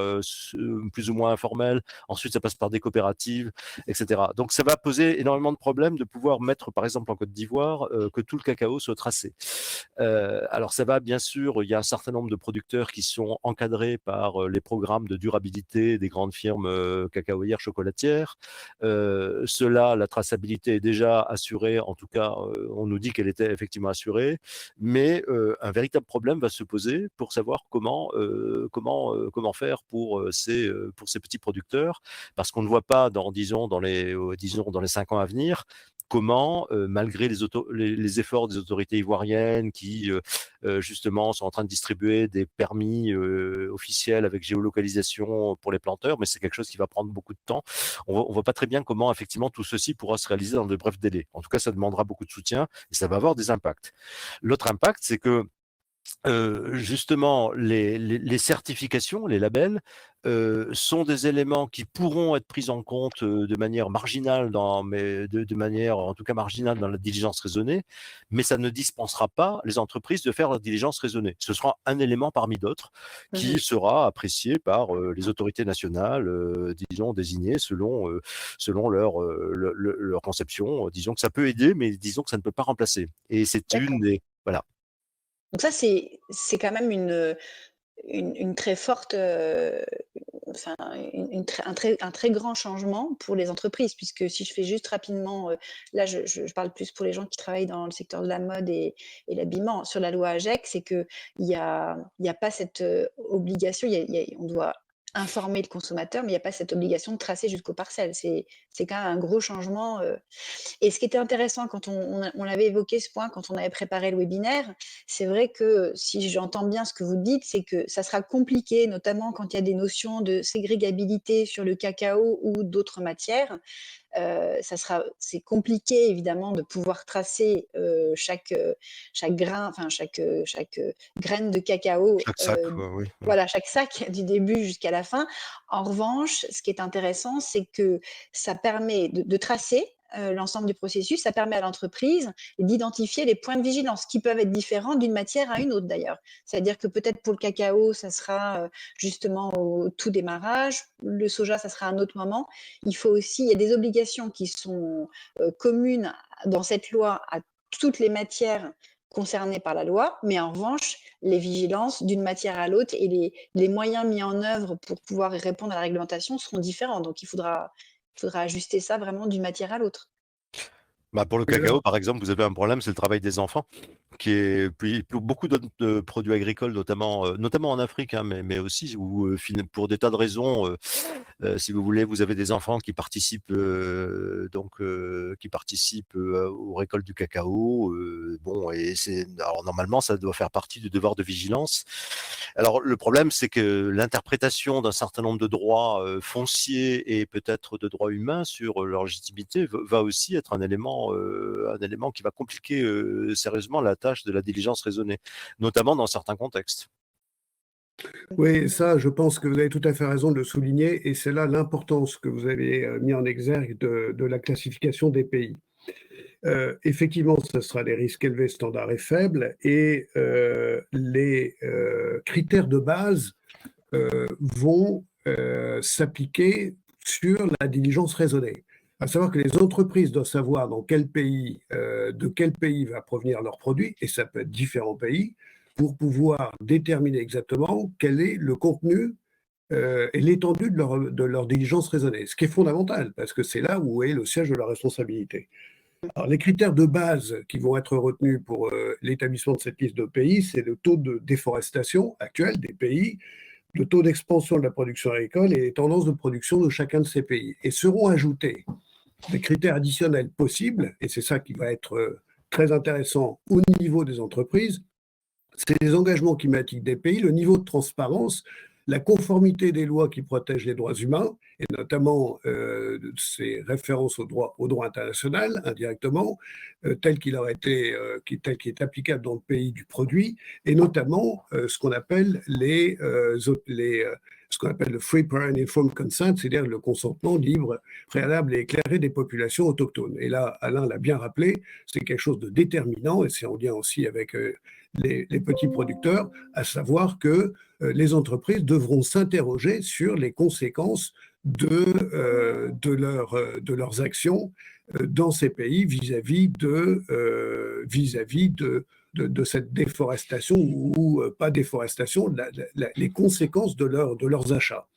S2: plus ou moins informels. Ensuite, ça passe par des coopératives, etc. Donc, ça va poser énormément de problèmes de pouvoir mettre, par exemple, en Côte d'Ivoire, que tout le cacao soit tracé. Alors, ça va, bien sûr, il y a un certain nombre de producteurs qui sont encadrés par les programmes de durabilité des grandes firmes cacaoyères, chocolatières. La traçabilité est déjà assurée, en tout cas, on nous dit qu'elle était effectivement assurée, mais un véritable problème va se poser pour savoir comment faire pour ces petits producteurs, parce qu'on ne voit pas disons, dans les 5 ans à venir, comment, malgré les efforts des autorités ivoiriennes qui, justement, sont en train de distribuer des permis officiels avec géolocalisation pour les planteurs, mais c'est quelque chose qui va prendre beaucoup de temps. On voit pas très bien comment, effectivement, tout ceci pourra se réaliser dans de brefs délais. En tout cas, ça demandera beaucoup de soutien et ça va avoir des impacts. L'autre impact, c'est que justement, les certifications, les labels, sont des éléments qui pourront être pris en compte de manière marginale, mais de manière en tout cas marginale dans la diligence raisonnée, mais ça ne dispensera pas les entreprises de faire la diligence raisonnée. Ce sera un élément parmi d'autres
S1: Mmh.
S2: qui sera apprécié par les autorités nationales, disons désignées selon leur conception. Disons que ça peut aider, mais disons que ça ne peut pas remplacer. Et c'est une
S1: D'accord.
S2: des voilà.
S1: Donc ça, c'est quand même une très forte, enfin, un très grand changement pour les entreprises, puisque si je fais juste rapidement, là, je parle plus pour les gens qui travaillent dans le secteur de la mode et l'habillement. Sur la loi AGEC, c'est qu'il y a pas cette, obligation, on doit informer le consommateur, mais il n'y a pas cette obligation de tracer jusqu'aux parcelles. C'est quand même un gros changement. Et ce qui était intéressant quand on avait évoqué ce point, quand on avait préparé le webinaire, c'est vrai que si j'entends bien ce que vous dites, c'est que ça sera compliqué, notamment quand il y a des notions de ségrégabilité sur le cacao ou d'autres matières. C'est compliqué évidemment de pouvoir tracer chaque grain, enfin chaque graine de cacao,
S2: Chaque sac, oui.
S1: voilà, chaque sac du début jusqu'à la fin. En revanche, ce qui est intéressant, c'est que ça permet de tracer l'ensemble du processus, ça permet à l'entreprise d'identifier les points de vigilance qui peuvent être différents d'une matière à une autre d'ailleurs. C'est-à-dire que peut-être pour le cacao, ça sera justement au tout démarrage, le soja, ça sera à un autre moment. Il y a des obligations qui sont communes dans cette loi à toutes les matières concernées par la loi, mais en revanche, les vigilances d'une matière à l'autre et les moyens mis en œuvre pour pouvoir répondre à la réglementation seront différents. Donc, il faudra ajuster ça vraiment d'une matière à l'autre.
S2: Bah, pour le
S3: Et alors,
S2: cacao, par exemple, vous avez un problème, c'est le travail des enfants, qui est puis beaucoup d'autres produits agricoles, notamment en Afrique, hein, mais aussi où, pour des tas de raisons, si vous voulez, vous avez des enfants qui participent aux récoltes du cacao. Bon, et alors normalement, ça doit faire partie du devoir de vigilance. Alors le problème, c'est que l'interprétation d'un certain nombre de droits fonciers et peut-être de droits humains sur leur légitimité va aussi être un élément qui va compliquer sérieusement la tâche de la diligence raisonnée, notamment dans certains contextes.
S3: oui, ça, je pense que vous avez tout à fait raison de le souligner, et c'est là l'importance que vous avez mis en exergue de la classification des pays. Effectivement, ce sera des risques élevés, standards et faibles, et les critères de base vont s'appliquer sur la diligence raisonnée. À savoir que les entreprises doivent savoir de quel pays va provenir leur produit, et ça peut être différents pays, pour pouvoir déterminer exactement quel est le contenu et l'étendue de leur diligence raisonnée. Ce qui est fondamental, parce que c'est là où est le siège de la responsabilité. Alors, les critères de base qui vont être retenus pour l'établissement de cette liste de pays, c'est le taux de déforestation actuel des pays, le taux d'expansion de la production agricole et les tendances de production de chacun de ces pays. Et seront ajoutés des critères additionnels possibles, et c'est ça qui va être très intéressant au niveau des entreprises, c'est les engagements climatiques des pays, le niveau de transparence, la conformité des lois qui protègent les droits humains, et notamment ces références au droit international indirectement, tel qu'il est applicable dans le pays du produit, et notamment ce qu'on appelle ce qu'on appelle le Free, Prior and Informed Consent, c'est-à-dire le consentement libre, préalable et éclairé des populations autochtones. Et là, Alain l'a bien rappelé, c'est quelque chose de déterminant, et c'est en lien aussi avec les petits producteurs, à savoir que les entreprises devront s'interroger sur les conséquences de leurs actions dans ces pays vis-à-vis de cette déforestation ou pas déforestation, les conséquences de leurs achats.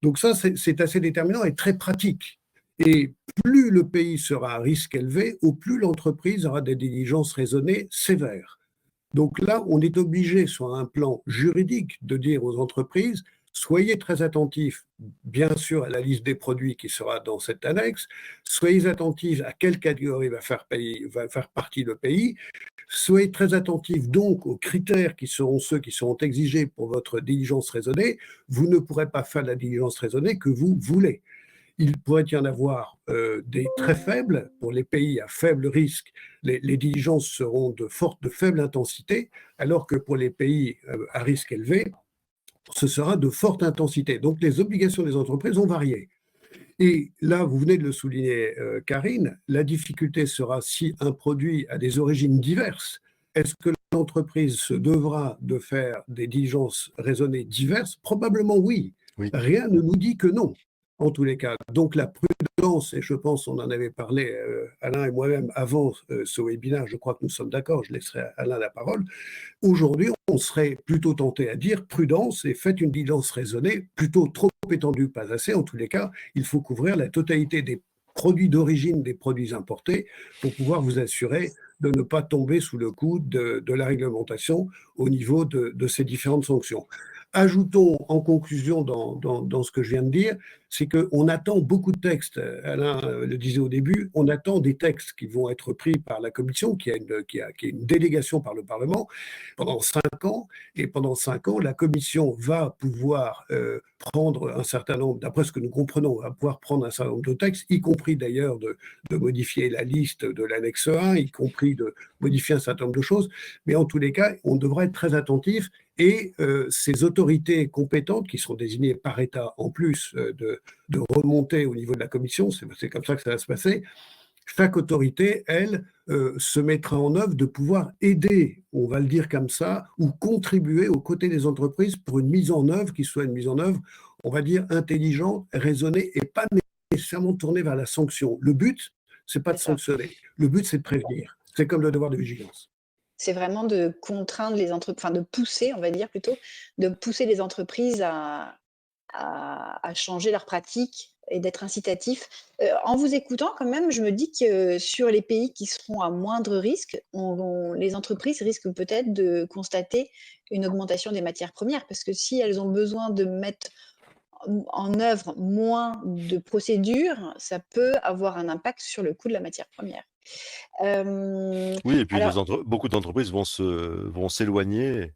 S3: Donc ça, c'est assez déterminant et très pratique. Et plus le pays sera à risque élevé, au plus l'entreprise aura des diligences raisonnées sévères. Donc là, on est obligé, sur un plan juridique, de dire aux entreprises, soyez très attentifs, bien sûr, à la liste des produits qui sera dans cette annexe, soyez attentifs à quelle catégorie va faire partie le pays, soyez très attentifs donc aux critères qui seront ceux qui seront exigés pour votre diligence raisonnée. Vous ne pourrez pas faire la diligence raisonnée que vous voulez. Il pourrait y en avoir des très faibles. Pour les pays à faible risque, les diligences seront de faible intensité, alors que pour les pays à risque élevé, ce sera de forte intensité. Donc les obligations des entreprises ont varié. Et là, vous venez de le souligner, Karine, la difficulté sera si un produit a des origines diverses. Est-ce que l'entreprise se devra de faire des diligences raisonnées diverses? Probablement oui.
S2: Oui.
S3: Rien ne nous dit que non, en tous les cas. Donc la prudence, et je pense on en avait parlé, Alain et moi-même, avant ce webinaire, je crois que nous sommes d'accord, je laisserai à Alain la parole. Aujourd'hui, on serait plutôt tenté à dire prudence et faites une diligence raisonnée, plutôt trop étendue, pas assez. En tous les cas, il faut couvrir la totalité des produits d'origine des produits importés pour pouvoir vous assurer de ne pas tomber sous le coup de la réglementation au niveau de ces différentes sanctions. ajoutons en conclusion dans ce que je viens de dire, c'est qu'on attend beaucoup de textes. Alain le disait au début, on attend des textes qui vont être pris par la Commission, qui est une délégation par le Parlement, pendant 5 ans. Et pendant 5 ans, la Commission va pouvoir prendre un certain nombre, d'après ce que nous comprenons, va pouvoir prendre un certain nombre de textes, y compris d'ailleurs de modifier la liste de l'annexe 1, y compris de modifier un certain nombre de choses. Mais en tous les cas, on devrait être très attentif. Et ces autorités compétentes, qui seront désignées par État en plus de remonter au niveau de la Commission, c'est comme ça que ça va se passer, chaque autorité, elle, se mettra en œuvre de pouvoir aider, on va le dire comme ça, ou contribuer aux côtés des entreprises pour une mise en œuvre qui soit une mise en œuvre, on va dire, intelligente, raisonnée et pas nécessairement tournée vers la sanction. Le but, c'est pas de sanctionner. Le but, c'est de prévenir. C'est comme le devoir de vigilance.
S1: C'est vraiment de contraindre les entreprises, enfin de pousser, on va dire plutôt, de pousser les entreprises à changer leurs pratiques et d'être incitatifs. En vous écoutant quand même, je me dis que sur les pays qui seront à moindre risque, les entreprises risquent peut-être de constater une augmentation des matières premières, parce que si elles ont besoin de mettre en œuvre moins de procédures, ça peut avoir un impact sur le coût de la matière première.
S2: Oui, et puis
S1: Alors,
S2: beaucoup d'entreprises vont s'éloigner,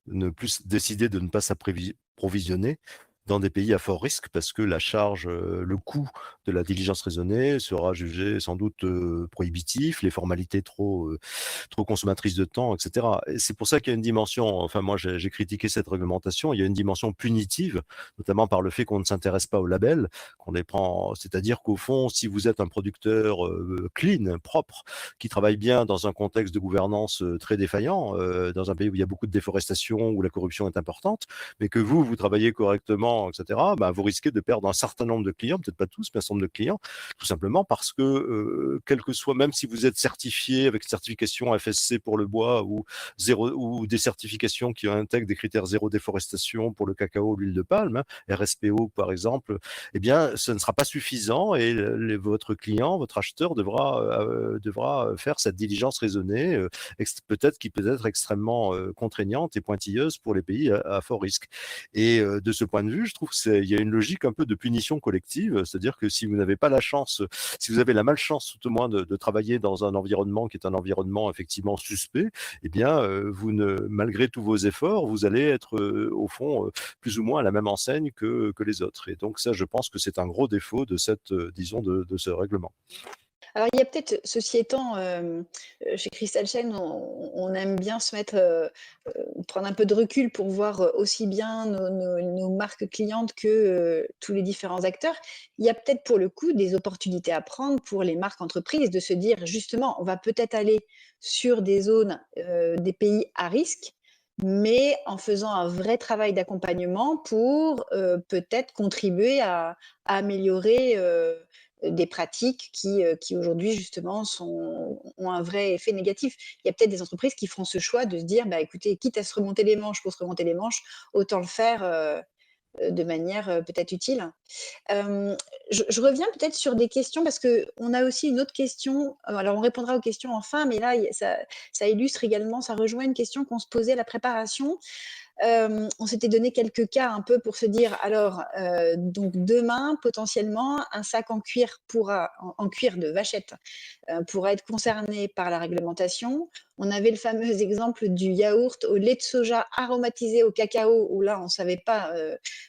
S2: décider de ne pas s'approvisionner dans des pays à fort risque parce que la charge, le coût de la diligence raisonnée sera jugé sans doute prohibitif, les formalités trop consommatrices de temps, etc. Et c'est pour ça qu'il y a une dimension, enfin moi j'ai critiqué cette réglementation, il y a une dimension punitive, notamment par le fait qu'on ne s'intéresse pas aux labels, qu'on les prend, c'est-à-dire qu'au fond, si vous êtes un producteur clean, propre, qui travaille bien dans un contexte de gouvernance très défaillant, dans un pays où il y a beaucoup de déforestation, où la corruption est importante, mais que vous travaillez correctement, etc., bah, vous risquez de perdre un certain nombre de clients, peut-être pas tous, mais un certain nombre de clients, tout simplement parce que, quel que soit, même si vous êtes certifié avec certification FSC pour le bois ou des certifications qui intègrent des critères zéro déforestation pour le cacao, l'huile de palme, hein, RSPO par exemple, eh bien, ce ne sera pas suffisant et votre client, votre acheteur devra faire cette diligence raisonnée, qui peut être extrêmement contraignante et pointilleuse pour les pays à fort risque. Et de ce point de vue, je trouve qu'il y a une logique un peu de punition collective, c'est-à-dire que si vous n'avez pas la chance, si vous avez la malchance tout au moins de travailler dans un environnement qui est un environnement effectivement suspect, eh bien, malgré tous vos efforts, vous allez être au fond plus ou moins à la même enseigne que les autres. Et donc ça, je pense que c'est un gros défaut de disons, de ce règlement.
S1: Alors, il y a peut-être, ceci étant, chez Crystal Chain, on aime bien se mettre, prendre un peu de recul pour voir aussi bien nos marques clientes que tous les différents acteurs. Il y a peut-être pour le coup des opportunités à prendre pour les marques entreprises de se dire justement, on va peut-être aller sur des zones, des pays à risque, mais en faisant un vrai travail d'accompagnement pour peut-être contribuer à améliorer des pratiques qui aujourd'hui justement ont un vrai effet négatif. Il y a peut-être des entreprises qui feront ce choix de se dire, bah, écoutez, quitte à se remonter les manches pour se remonter les manches, autant le faire de manière peut-être utile. Je reviens peut-être sur des questions parce qu'on a aussi une autre question. Alors, on répondra aux questions en fin, mais là, ça illustre également, ça rejoint une question qu'on se posait à la préparation. On s'était donné quelques cas un peu pour se dire, alors, donc demain, potentiellement, un sac en cuir en cuir de vachette pourra être concerné par la réglementation. On avait le fameux exemple du yaourt au lait de soja aromatisé au cacao, où là, on ne savait pas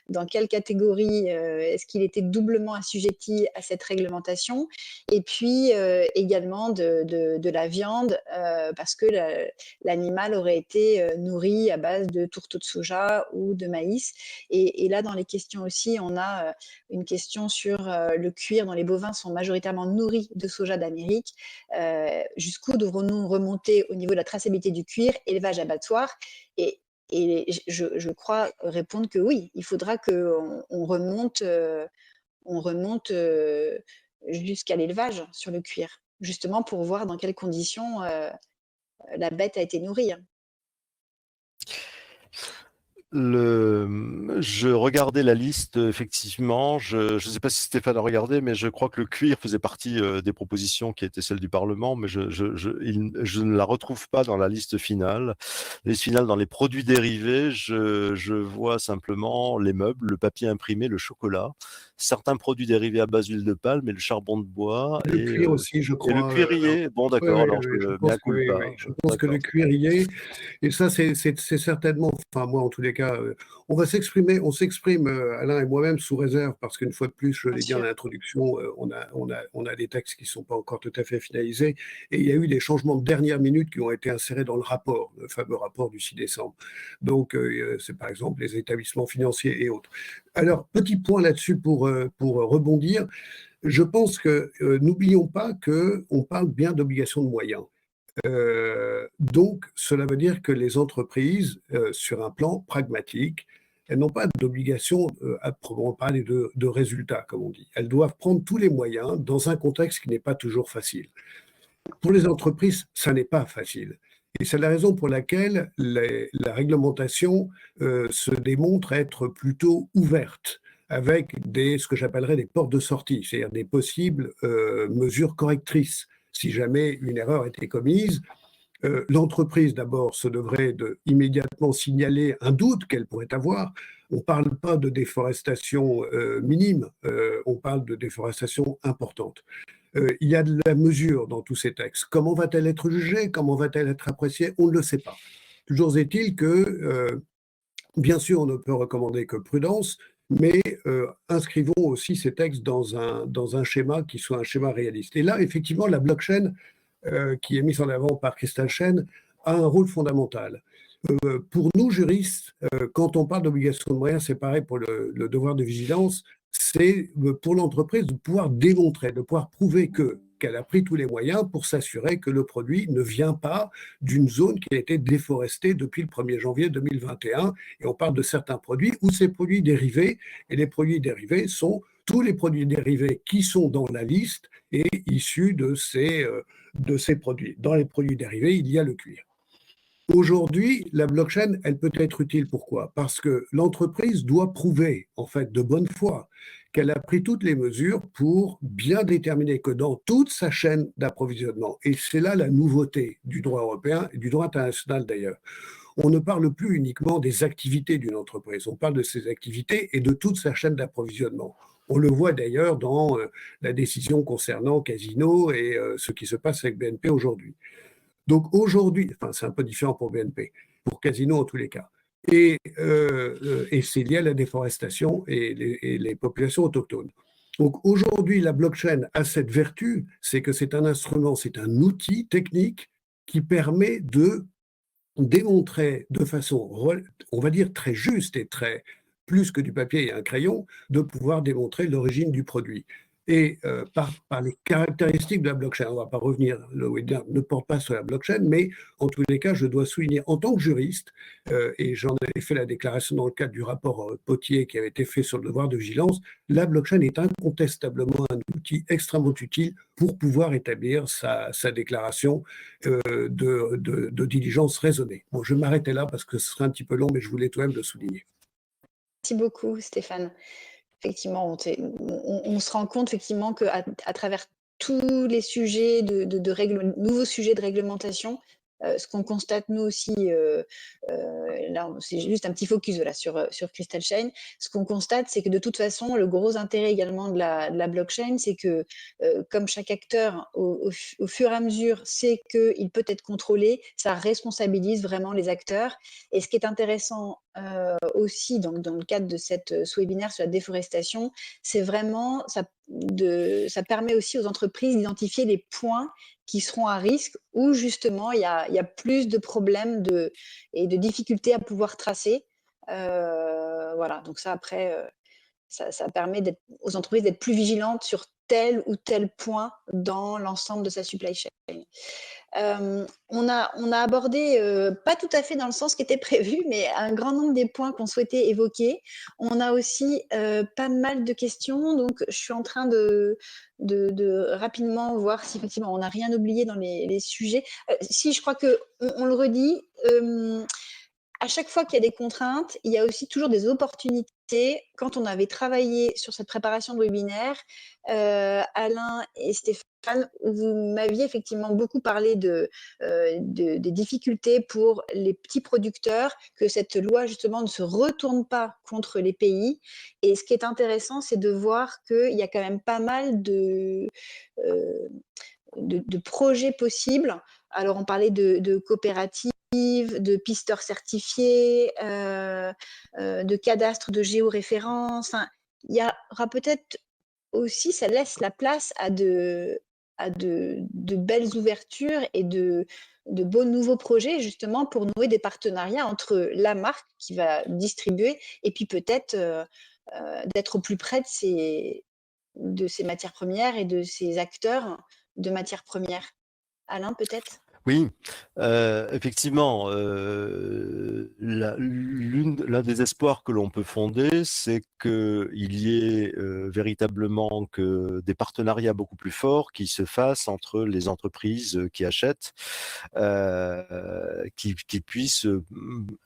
S1: dans quelle catégorie est-ce qu'il était doublement assujetti à cette réglementation. Et puis également de la viande, parce que l'animal aurait été nourri à base de tourteaux de soja ou de maïs. Et là, dans les questions aussi, on a une question sur le cuir dont les bovins sont majoritairement nourris de soja d'Amérique. Jusqu'où devrons-nous remonter au niveau de la traçabilité du cuir, élevage abattoir et je crois répondre que oui, il faudra qu'on remonte jusqu'à l'élevage sur le cuir, justement pour voir dans quelles conditions la bête a été nourrie.
S2: Je regardais la liste, effectivement. Je ne sais pas si Stéphane a regardé, mais je crois que le cuir faisait partie des propositions qui étaient celles du Parlement, mais je ne la retrouve pas dans la liste finale. La liste finale, dans les produits dérivés, je vois simplement les meubles, le papier imprimé, le chocolat, certains produits dérivés à base d'huile de palme et le charbon de bois
S3: Le cuir aussi, je
S2: et le
S3: crois.
S2: cuirier. Bon,
S3: Oui,
S2: d'accord,
S3: oui,
S2: alors
S3: oui, je
S2: je mets
S3: pense
S2: un
S3: que oui,
S2: culpa.
S3: oui. Je pense que le
S2: D'accord.
S3: cuirier, et ça, c'est certainement, enfin moi en tous les cas, on va s'exprimer, on s'exprime, Alain et moi-même, sous réserve, parce qu'une fois de plus, je
S1: Bien
S3: l'ai dit en
S1: sûr.
S3: introduction, on a des textes qui ne sont pas encore tout à fait finalisés, et il y a eu des changements de dernière minute qui ont été insérés dans le rapport, le fameux rapport du 6 décembre. Donc, c'est par exemple les établissements financiers et autres. Alors, petit point là-dessus pour rebondir. Je pense que n'oublions pas qu'on parle bien d'obligation de moyens. Donc, cela veut dire que les entreprises, sur un plan pragmatique, elles n'ont pas d'obligation à proprement parler de résultats, comme on dit. Elles doivent prendre tous les moyens dans un contexte qui n'est pas toujours facile. Pour les entreprises, ça n'est pas facile. Et c'est la raison pour laquelle la réglementation se démontre être plutôt ouverte, avec ce que j'appellerais des portes de sortie, c'est-à-dire des possibles mesures correctrices. Si jamais une erreur était commise, l'entreprise d'abord se devrait immédiatement signaler un doute qu'elle pourrait avoir. On ne parle pas de déforestation minime, on parle de déforestation importante. Il y a de la mesure dans tous ces textes. Comment va-t-elle être jugée? Comment va-t-elle être appréciée? On ne le sait pas. Toujours est-il que, bien sûr, on ne peut recommander que prudence, mais inscrivons aussi ces textes dans un schéma qui soit un schéma réaliste. Et là, effectivement, la blockchain, qui est mise en avant par Crystal Chain, a un rôle fondamental. Pour nous, juristes, quand on parle d'obligation de moyens, c'est pareil pour le devoir de vigilance, c'est pour l'entreprise de pouvoir démontrer, de pouvoir prouver qu'elle a pris tous les moyens pour s'assurer que le produit ne vient pas d'une zone qui a été déforestée depuis le 1er janvier 2021. Et on parle de certains produits ou ces produits dérivés. Et les produits dérivés sont tous les produits dérivés qui sont dans la liste et issus de ces produits. Dans les produits dérivés, il y a le cuir. Aujourd'hui, la blockchain, elle peut être utile. Pourquoi? Parce que l'entreprise doit prouver, en fait, de bonne foi, qu'elle a pris toutes les mesures pour bien déterminer que dans toute sa chaîne d'approvisionnement, et c'est là la nouveauté du droit européen et du droit international d'ailleurs, on ne parle plus uniquement des activités d'une entreprise, on parle de ses activités et de toute sa chaîne d'approvisionnement. On le voit d'ailleurs dans la décision concernant Casino et ce qui se passe avec BNP aujourd'hui. Donc aujourd'hui, enfin c'est un peu différent pour BNP, pour Casino en tous les cas. Et c'est lié à la déforestation et les populations autochtones. Donc aujourd'hui, la blockchain a cette vertu, c'est que c'est un instrument, c'est un outil technique qui permet de démontrer de façon, on va dire, très juste et très plus que du papier et un crayon, de pouvoir démontrer l'origine du produit. Et par les caractéristiques de la blockchain, on ne va pas revenir, le webinaire ne porte pas sur la blockchain, mais en tous les cas, je dois souligner en tant que juriste, et j'en avais fait la déclaration dans le cadre du rapport Potier qui avait été fait sur le devoir de vigilance, la blockchain est incontestablement un outil extrêmement utile pour pouvoir établir sa déclaration de diligence raisonnée. Bon, je vais m'arrêter là parce que ce serait un petit peu long, mais je voulais tout de même le souligner.
S1: Merci beaucoup, Stéphane. Effectivement, on se rend compte effectivement qu'à travers tous les sujets nouveaux sujets de réglementation, ce qu'on constate nous aussi, là c'est juste un petit focus là, sur Crystal Chain, ce qu'on constate c'est que de toute façon le gros intérêt également de la blockchain, c'est que comme chaque acteur au fur et à mesure sait qu'il peut être contrôlé, ça responsabilise vraiment les acteurs. Et ce qui est intéressant aussi dans le cadre de ce webinaire sur la déforestation, c'est vraiment, ça permet aussi aux entreprises d'identifier les points qui seront à risque où justement il y a plus de problèmes et de difficultés à pouvoir tracer. Voilà, donc ça après, ça permet aux entreprises d'être plus vigilantes sur tel ou tel point dans l'ensemble de sa supply chain. On a abordé, pas tout à fait dans le sens qui était prévu, mais un grand nombre des points qu'on souhaitait évoquer. On a aussi pas mal de questions, donc je suis en train de rapidement voir si effectivement on n'a rien oublié dans les sujets. Si, je crois qu'on le redit, à chaque fois qu'il y a des contraintes, il y a aussi toujours des opportunités. Quand on avait travaillé sur cette préparation de webinaire, Alain et Stéphane, vous m'aviez effectivement beaucoup parlé des difficultés pour les petits producteurs, que cette loi justement ne se retourne pas contre les pays. Et ce qui est intéressant, c'est de voir qu'il y a quand même pas mal de projets possibles. Alors, on parlait de coopératives, de pisteurs certifiés, de cadastres de géoréférence. Enfin, il y aura peut-être aussi, ça laisse la place à de belles ouvertures et de beaux nouveaux projets, justement, pour nouer des partenariats entre la marque qui va distribuer et puis peut-être d'être au plus près de ces matières premières et de ces acteurs de matières premières. Alain, peut-être?
S2: Oui, effectivement, l'un des espoirs que l'on peut fonder, c'est qu'il y ait véritablement que des partenariats beaucoup plus forts qui se fassent entre les entreprises qui achètent, qui puissent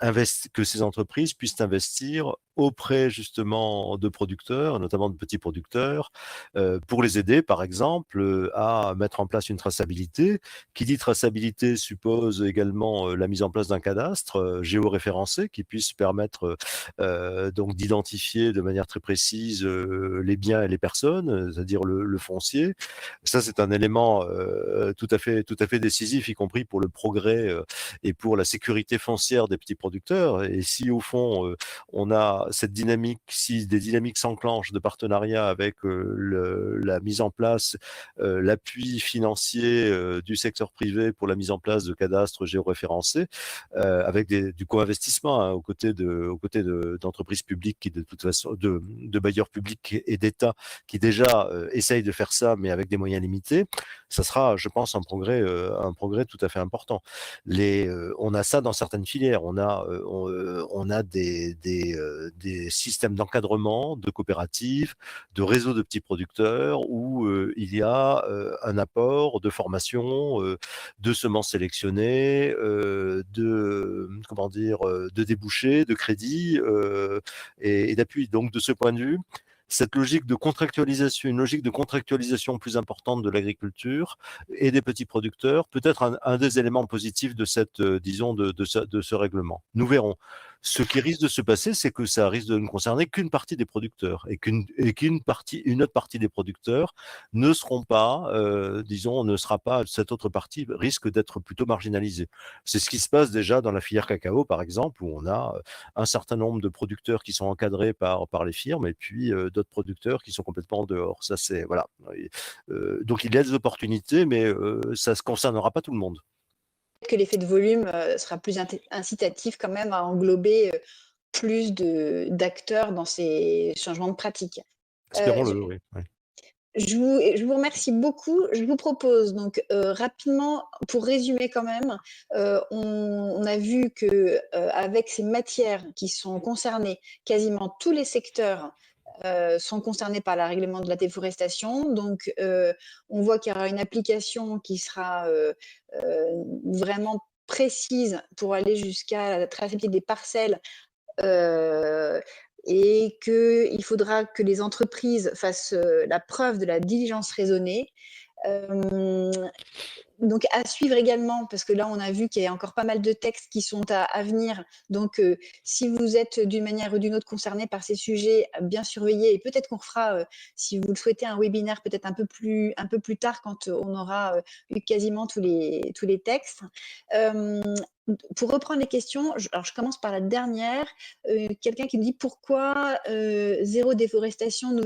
S2: investir, que ces entreprises puissent investir auprès justement de producteurs, notamment de petits producteurs, pour les aider, par exemple, à mettre en place une traçabilité. Qui dit traçabilité suppose également la mise en place d'un cadastre géoréférencé qui puisse permettre donc d'identifier de manière très précise les biens et les personnes, c'est-à-dire le foncier. Ça, c'est un élément tout à fait décisif, y compris pour le progrès et pour la sécurité foncière des petits producteurs. Et si au fond on a cette dynamique, si des dynamiques s'enclenchent de partenariat avec la mise en place, l'appui financier du secteur privé pour la mise en place de cadastres géoréférencés, avec du co-investissement aux côtés d'entreprises publiques qui de toute façon, de bailleurs publics et d'État qui déjà essayent de faire ça, mais avec des moyens limités, ça sera, je pense, un progrès tout à fait important. On a ça dans certaines filières. On a des systèmes d'encadrement, de coopératives, de réseaux de petits producteurs où il y a un apport de formation, de semences sélectionnées, de débouchés, de crédits et d'appui. Donc, de ce point de vue, cette logique de contractualisation, une logique de contractualisation plus importante de l'agriculture et des petits producteurs, peut être un des éléments positifs de cette, disons, de ce règlement. Nous verrons. Ce qui risque de se passer, c'est que ça risque de ne concerner qu'une partie des producteurs et une autre partie des producteurs ne seront pas, disons, ne sera pas, cette autre partie risque d'être plutôt marginalisée. C'est ce qui se passe déjà dans la filière cacao, par exemple, où on a un certain nombre de producteurs qui sont encadrés par les firmes et puis d'autres producteurs qui sont complètement en dehors. Ça, c'est, voilà. Donc, il y a des opportunités, mais ça ne concernera pas tout le monde.
S1: Que l'effet de volume sera plus incitatif quand même à englober plus d'acteurs dans ces changements de pratique.
S2: Espérons-le, oui.
S1: Je vous remercie beaucoup. Je vous propose donc rapidement, pour résumer quand même, on a vu que avec ces matières qui sont concernées, quasiment tous les secteurs sont concernés par le règlement de la déforestation. Donc, on voit qu'il y aura une application qui sera vraiment précise pour aller jusqu'à la traçabilité des parcelles et qu'il faudra que les entreprises fassent la preuve de la diligence raisonnée. Donc, à suivre également, parce que là, on a vu qu'il y a encore pas mal de textes qui sont à venir. Donc, si vous êtes d'une manière ou d'une autre concerné par ces sujets, bien surveiller. Et peut-être qu'on refera, si vous le souhaitez, un webinaire peut-être un peu plus tard quand on aura eu quasiment tous les textes. Pour reprendre les questions, alors je commence par la dernière. Quelqu'un qui me dit pourquoi zéro déforestation,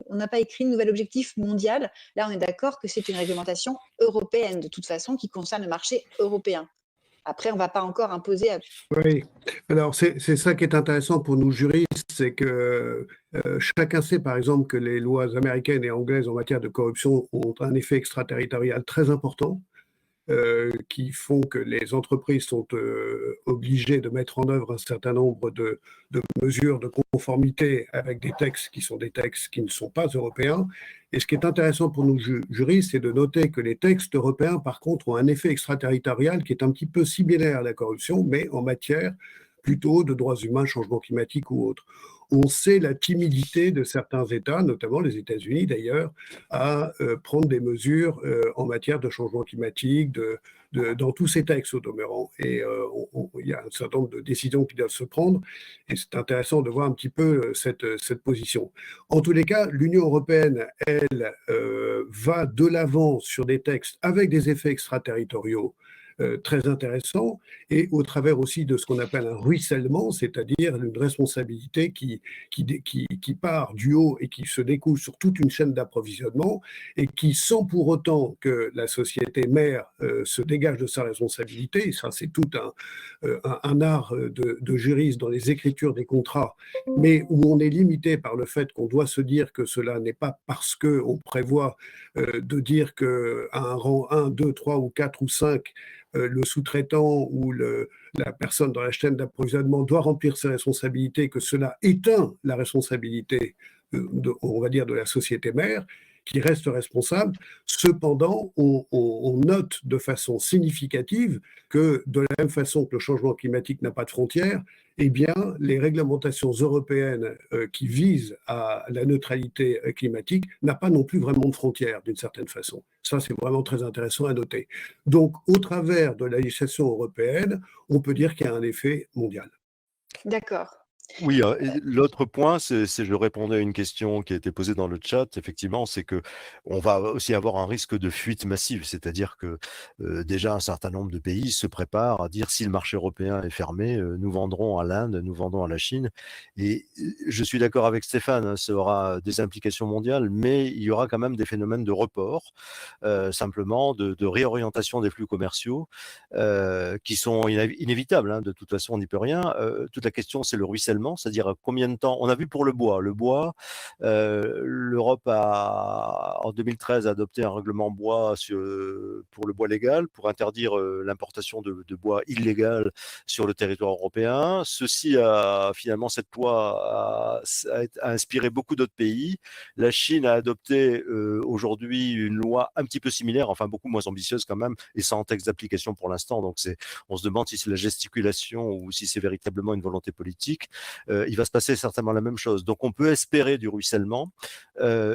S1: on n'a pas écrit nouvel objectif mondial. Là, on est d'accord que c'est une réglementation européenne, de toute façon, qui concerne le marché européen. Après, on ne va pas encore imposer.
S3: Oui, alors c'est ça qui est intéressant pour nous juristes, c'est que chacun sait par exemple que les lois américaines et anglaises en matière de corruption ont un effet extraterritorial très important. Qui font que les entreprises sont obligées de mettre en œuvre un certain nombre de mesures de conformité avec des textes qui sont des textes qui ne sont pas européens. Et ce qui est intéressant pour nous juristes, c'est de noter que les textes européens, par contre, ont un effet extraterritorial qui est un petit peu similaire à la corruption, mais en matière plutôt de droits humains, changement climatique ou autre. On sait la timidité de certains États, notamment les États-Unis d'ailleurs, à prendre des mesures en matière de changement climatique, dans tous ces textes au demeurant. Et il y a un certain nombre de décisions qui doivent se prendre, et c'est intéressant de voir un petit peu cette position. En tous les cas, l'Union européenne, elle, va de l'avant sur des textes avec des effets extraterritoriaux très intéressants, et au travers aussi de ce qu'on appelle un ruissellement, c'est-à-dire une responsabilité qui part du haut et qui se découle sur toute une chaîne d'approvisionnement, et qui, sans pour autant que la société mère se dégage de sa responsabilité, ça c'est tout un art de juriste dans les écritures des contrats, mais où on est limité par le fait qu'on doit se dire que cela n'est pas parce qu'on prévoit de dire qu'à un rang 1, 2, 3 ou 4 ou 5, le sous-traitant ou la personne dans la chaîne d'approvisionnement doit remplir ses responsabilités, que cela éteint la responsabilité, on va dire, de la société mère, qui reste responsable. Cependant, on note de façon significative que, de la même façon que le changement climatique n'a pas de frontières, eh bien, les réglementations européennes qui visent à la neutralité climatique n'ont pas non plus vraiment de frontières, d'une certaine façon. Ça, c'est vraiment très intéressant à noter. Donc, au travers de la législation européenne, on peut dire qu'il y a un effet mondial.
S1: D'accord.
S2: Oui, et l'autre point, je répondais à une question qui a été posée dans le chat, effectivement, c'est que on va aussi avoir un risque de fuite massive, c'est-à-dire que déjà un certain nombre de pays se préparent à dire si le marché européen est fermé, nous vendrons à l'Inde, nous vendrons à la Chine. Et je suis d'accord avec Stéphane, hein, ça aura des implications mondiales, mais il y aura quand même des phénomènes de report, simplement de réorientation des flux commerciaux, qui sont inévitables, hein, de toute façon, on n'y peut rien. Toute la question, c'est le ruissellement, c'est-à-dire combien de temps. On a vu pour le bois. Le bois, l'Europe a, en 2013, adopté un règlement bois pour le bois légal, pour interdire l'importation de bois illégal sur le territoire européen. Finalement, cette loi a inspiré beaucoup d'autres pays. La Chine a adopté aujourd'hui une loi un petit peu similaire, enfin beaucoup moins ambitieuse quand même, et sans texte d'application pour l'instant. Donc on se demande si c'est la gesticulation ou si c'est véritablement une volonté politique. Il va se passer certainement la même chose. Donc on peut espérer du ruissellement,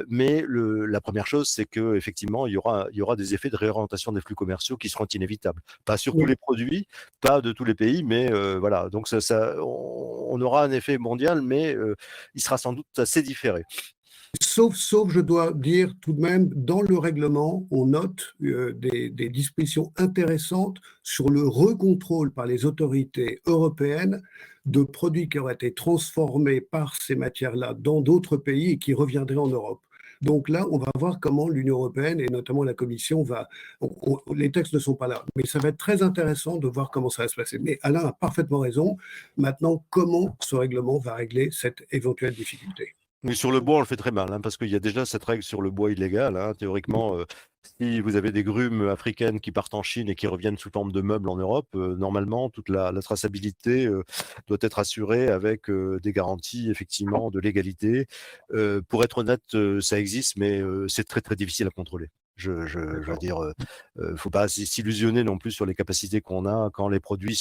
S2: mais la première chose, c'est que effectivement il y aura des effets de réorientation des flux commerciaux qui seront inévitables. Pas sur tous les produits, pas de tous les pays, mais voilà. Donc on aura un effet mondial, mais il sera sans doute assez différé.
S3: Sauf, je dois dire tout de même, dans le règlement, on note des dispositions intéressantes sur le recontrôle par les autorités européennes de produits qui auraient été transformés par ces matières-là dans d'autres pays et qui reviendraient en Europe. Donc là, on va voir comment l'Union européenne et notamment la Commission les textes ne sont pas là, mais ça va être très intéressant de voir comment ça va se passer. Mais Alain a parfaitement raison. Maintenant, comment ce règlement va régler cette éventuelle difficulté?
S2: Mais sur le bois, on le fait très mal, hein, parce qu'il y a déjà cette règle sur le bois illégal, hein. Théoriquement, si vous avez des grumes africaines qui partent en Chine et qui reviennent sous forme de meubles en Europe, normalement, toute la traçabilité doit être assurée avec des garanties, effectivement, de légalité. Pour être honnête, ça existe, mais c'est très, très difficile à contrôler. Je veux dire, faut pas s'illusionner non plus sur les capacités qu'on a quand les produits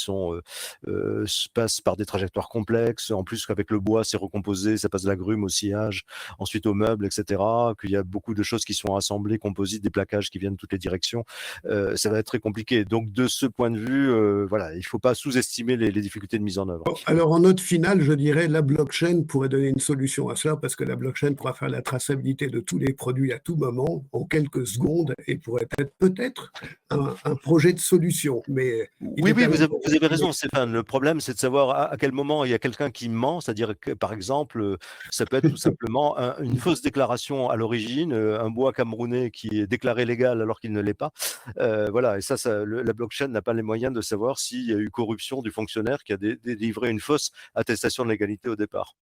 S2: passent par des trajectoires complexes. En plus, qu'avec le bois, c'est recomposé, ça passe de la grume au sciage, ensuite au meuble, etc. Qu'il y a beaucoup de choses qui sont assemblées, composites, des plaquages qui viennent de toutes les directions. Ça va être très compliqué. Donc, de ce point de vue, voilà, il faut pas sous-estimer les difficultés de mise en œuvre.
S3: Alors, en note finale, je dirais la blockchain pourrait donner une solution à cela, parce que la blockchain pourra faire la traçabilité de tous les produits à tout moment, en quelques secondes, et pourrait être peut-être un projet de solution. Mais
S2: oui, vous avez raison, Stéphane. Le problème, c'est de savoir à quel moment il y a quelqu'un qui ment, c'est-à-dire que, par exemple, ça peut être tout simplement une fausse déclaration à l'origine, un bois camerounais qui est déclaré légal alors qu'il ne l'est pas. Voilà, et la blockchain n'a pas les moyens de savoir s'il y a eu corruption du fonctionnaire qui a délivré une fausse attestation de légalité au départ.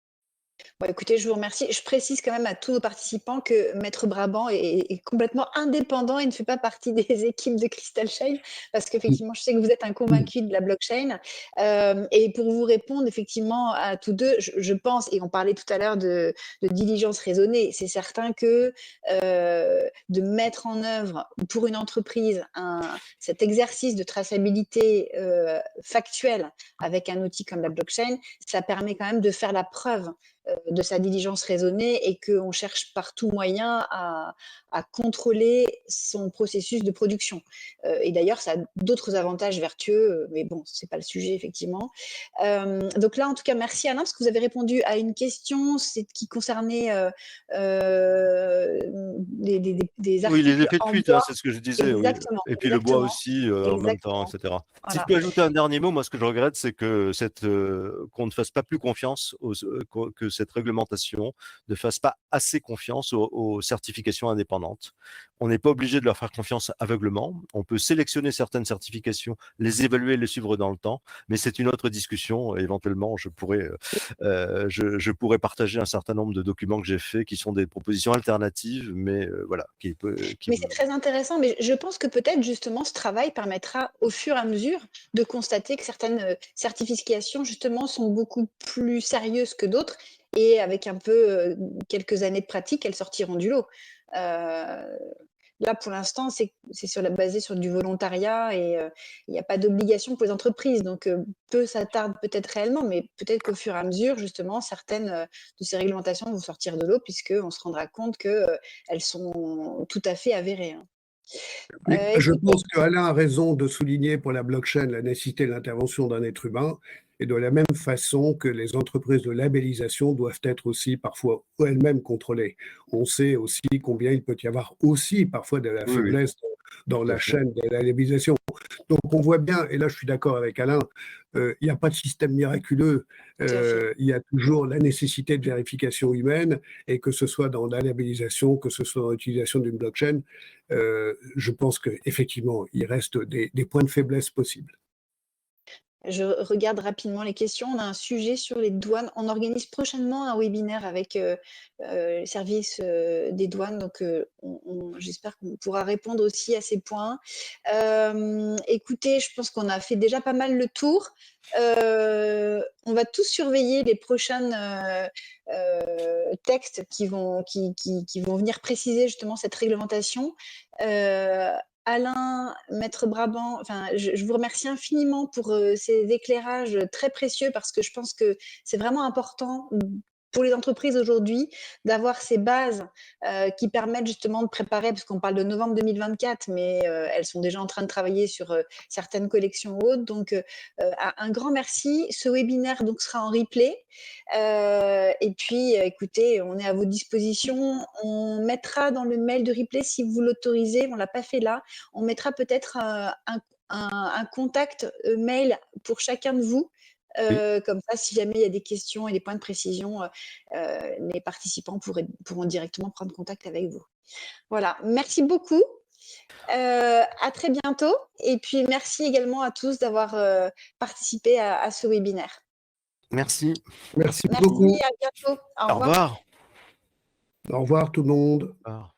S1: Bon, écoutez, je vous remercie. Je précise quand même à tous nos participants que Maître Brabant est complètement indépendant et ne fait pas partie des équipes de Crystal Shine, parce qu'effectivement, je sais que vous êtes un convaincu de la blockchain. Et pour vous répondre effectivement à tous deux, je pense, et on parlait tout à l'heure de diligence raisonnée, c'est certain que de mettre en œuvre pour une entreprise cet exercice de traçabilité factuelle avec un outil comme la blockchain, ça permet quand même de faire la preuve de sa diligence raisonnée et qu'on cherche par tout moyen à contrôler son processus de production. Et d'ailleurs, ça a d'autres avantages vertueux, mais bon, ce n'est pas le sujet, effectivement. Donc là, en tout cas, merci Alain, parce que vous avez répondu à une question qui concernait des
S2: Oui, les
S1: articles
S2: effets de
S1: en
S2: fuite, hein,
S1: bois.
S2: c'est ce que je disais, oui.
S1: Exactement,
S2: Et puis le bois
S1: exactement,
S2: aussi, en même temps, et
S1: exactement.
S2: cetera. Si je
S1: Voilà.
S2: peux ajouter un dernier mot, moi, ce que je regrette, c'est que qu'on ne fasse pas plus confiance que cette réglementation ne fasse pas assez confiance aux certifications indépendantes. On n'est pas obligé de leur faire confiance aveuglement. On peut sélectionner certaines certifications, les évaluer, les suivre dans le temps, mais c'est une autre discussion. Éventuellement, je pourrais partager un certain nombre de documents que j'ai faits qui sont des propositions alternatives, mais voilà,
S1: Mais c'est très intéressant, mais je pense que peut-être justement ce travail permettra au fur et à mesure de constater que certaines certifications justement sont beaucoup plus sérieuses que d'autres et avec un peu quelques années de pratique, elles sortiront du lot. Là, pour l'instant, c'est basé sur du volontariat et il n'y a pas d'obligation pour les entreprises. Donc, peu ça tarde peut-être réellement, mais peut-être qu'au fur et à mesure, justement, certaines de ces réglementations vont sortir de l'eau puisqu'on se rendra compte qu'elles sont tout à fait avérées. Hein.
S3: Mais je
S1: Écoutez,
S3: pense qu'Alain a raison de souligner pour la blockchain la nécessité de l'intervention d'un être humain, et de la même façon que les entreprises de labellisation doivent être aussi parfois elles-mêmes contrôlées. On sait aussi combien il peut y avoir aussi parfois de la
S2: oui, oui,
S3: faiblesse dans
S2: tout à
S3: la
S2: fait.
S3: chaîne de la labellisation. Donc on voit bien, et là je suis d'accord avec Alain, il n'y a pas de système miraculeux,
S1: tout à fait.
S3: il y a toujours la nécessité de vérification humaine, et que ce soit dans la labellisation, que ce soit dans l'utilisation d'une blockchain, je pense qu'effectivement, il reste des points de faiblesse possibles.
S1: Je regarde rapidement les questions. On a un sujet sur les douanes. On organise prochainement un webinaire avec les services des douanes. Donc, j'espère qu'on pourra répondre aussi à ces points. Écoutez, je pense qu'on a fait déjà pas mal le tour. On va tous surveiller les prochains textes qui vont venir préciser justement cette réglementation. Alain, Maître Brabant, enfin, je vous remercie infiniment pour ces éclairages très précieux parce que je pense que c'est vraiment important pour les entreprises aujourd'hui d'avoir ces bases qui permettent justement de préparer, parce qu'on parle de novembre 2024, mais elles sont déjà en train de travailler sur certaines collections hautes. Donc, un grand merci. Ce webinaire donc, sera en replay. Et puis, écoutez, on est à vos dispositions. On mettra dans le mail de replay, si vous l'autorisez, on ne l'a pas fait là, on mettra peut-être un contact mail pour chacun de vous.
S2: Oui.
S1: Comme ça, si jamais il y a des questions et des points de précision, les participants pourront directement prendre contact avec vous. Voilà, merci beaucoup. À très bientôt. Et puis, merci également à tous d'avoir participé à ce webinaire.
S2: Merci.
S3: Merci
S1: Merci,
S3: beaucoup.
S1: à bientôt. Au
S2: Au
S1: revoir.
S2: revoir.
S3: Au revoir tout le monde.
S2: Au revoir.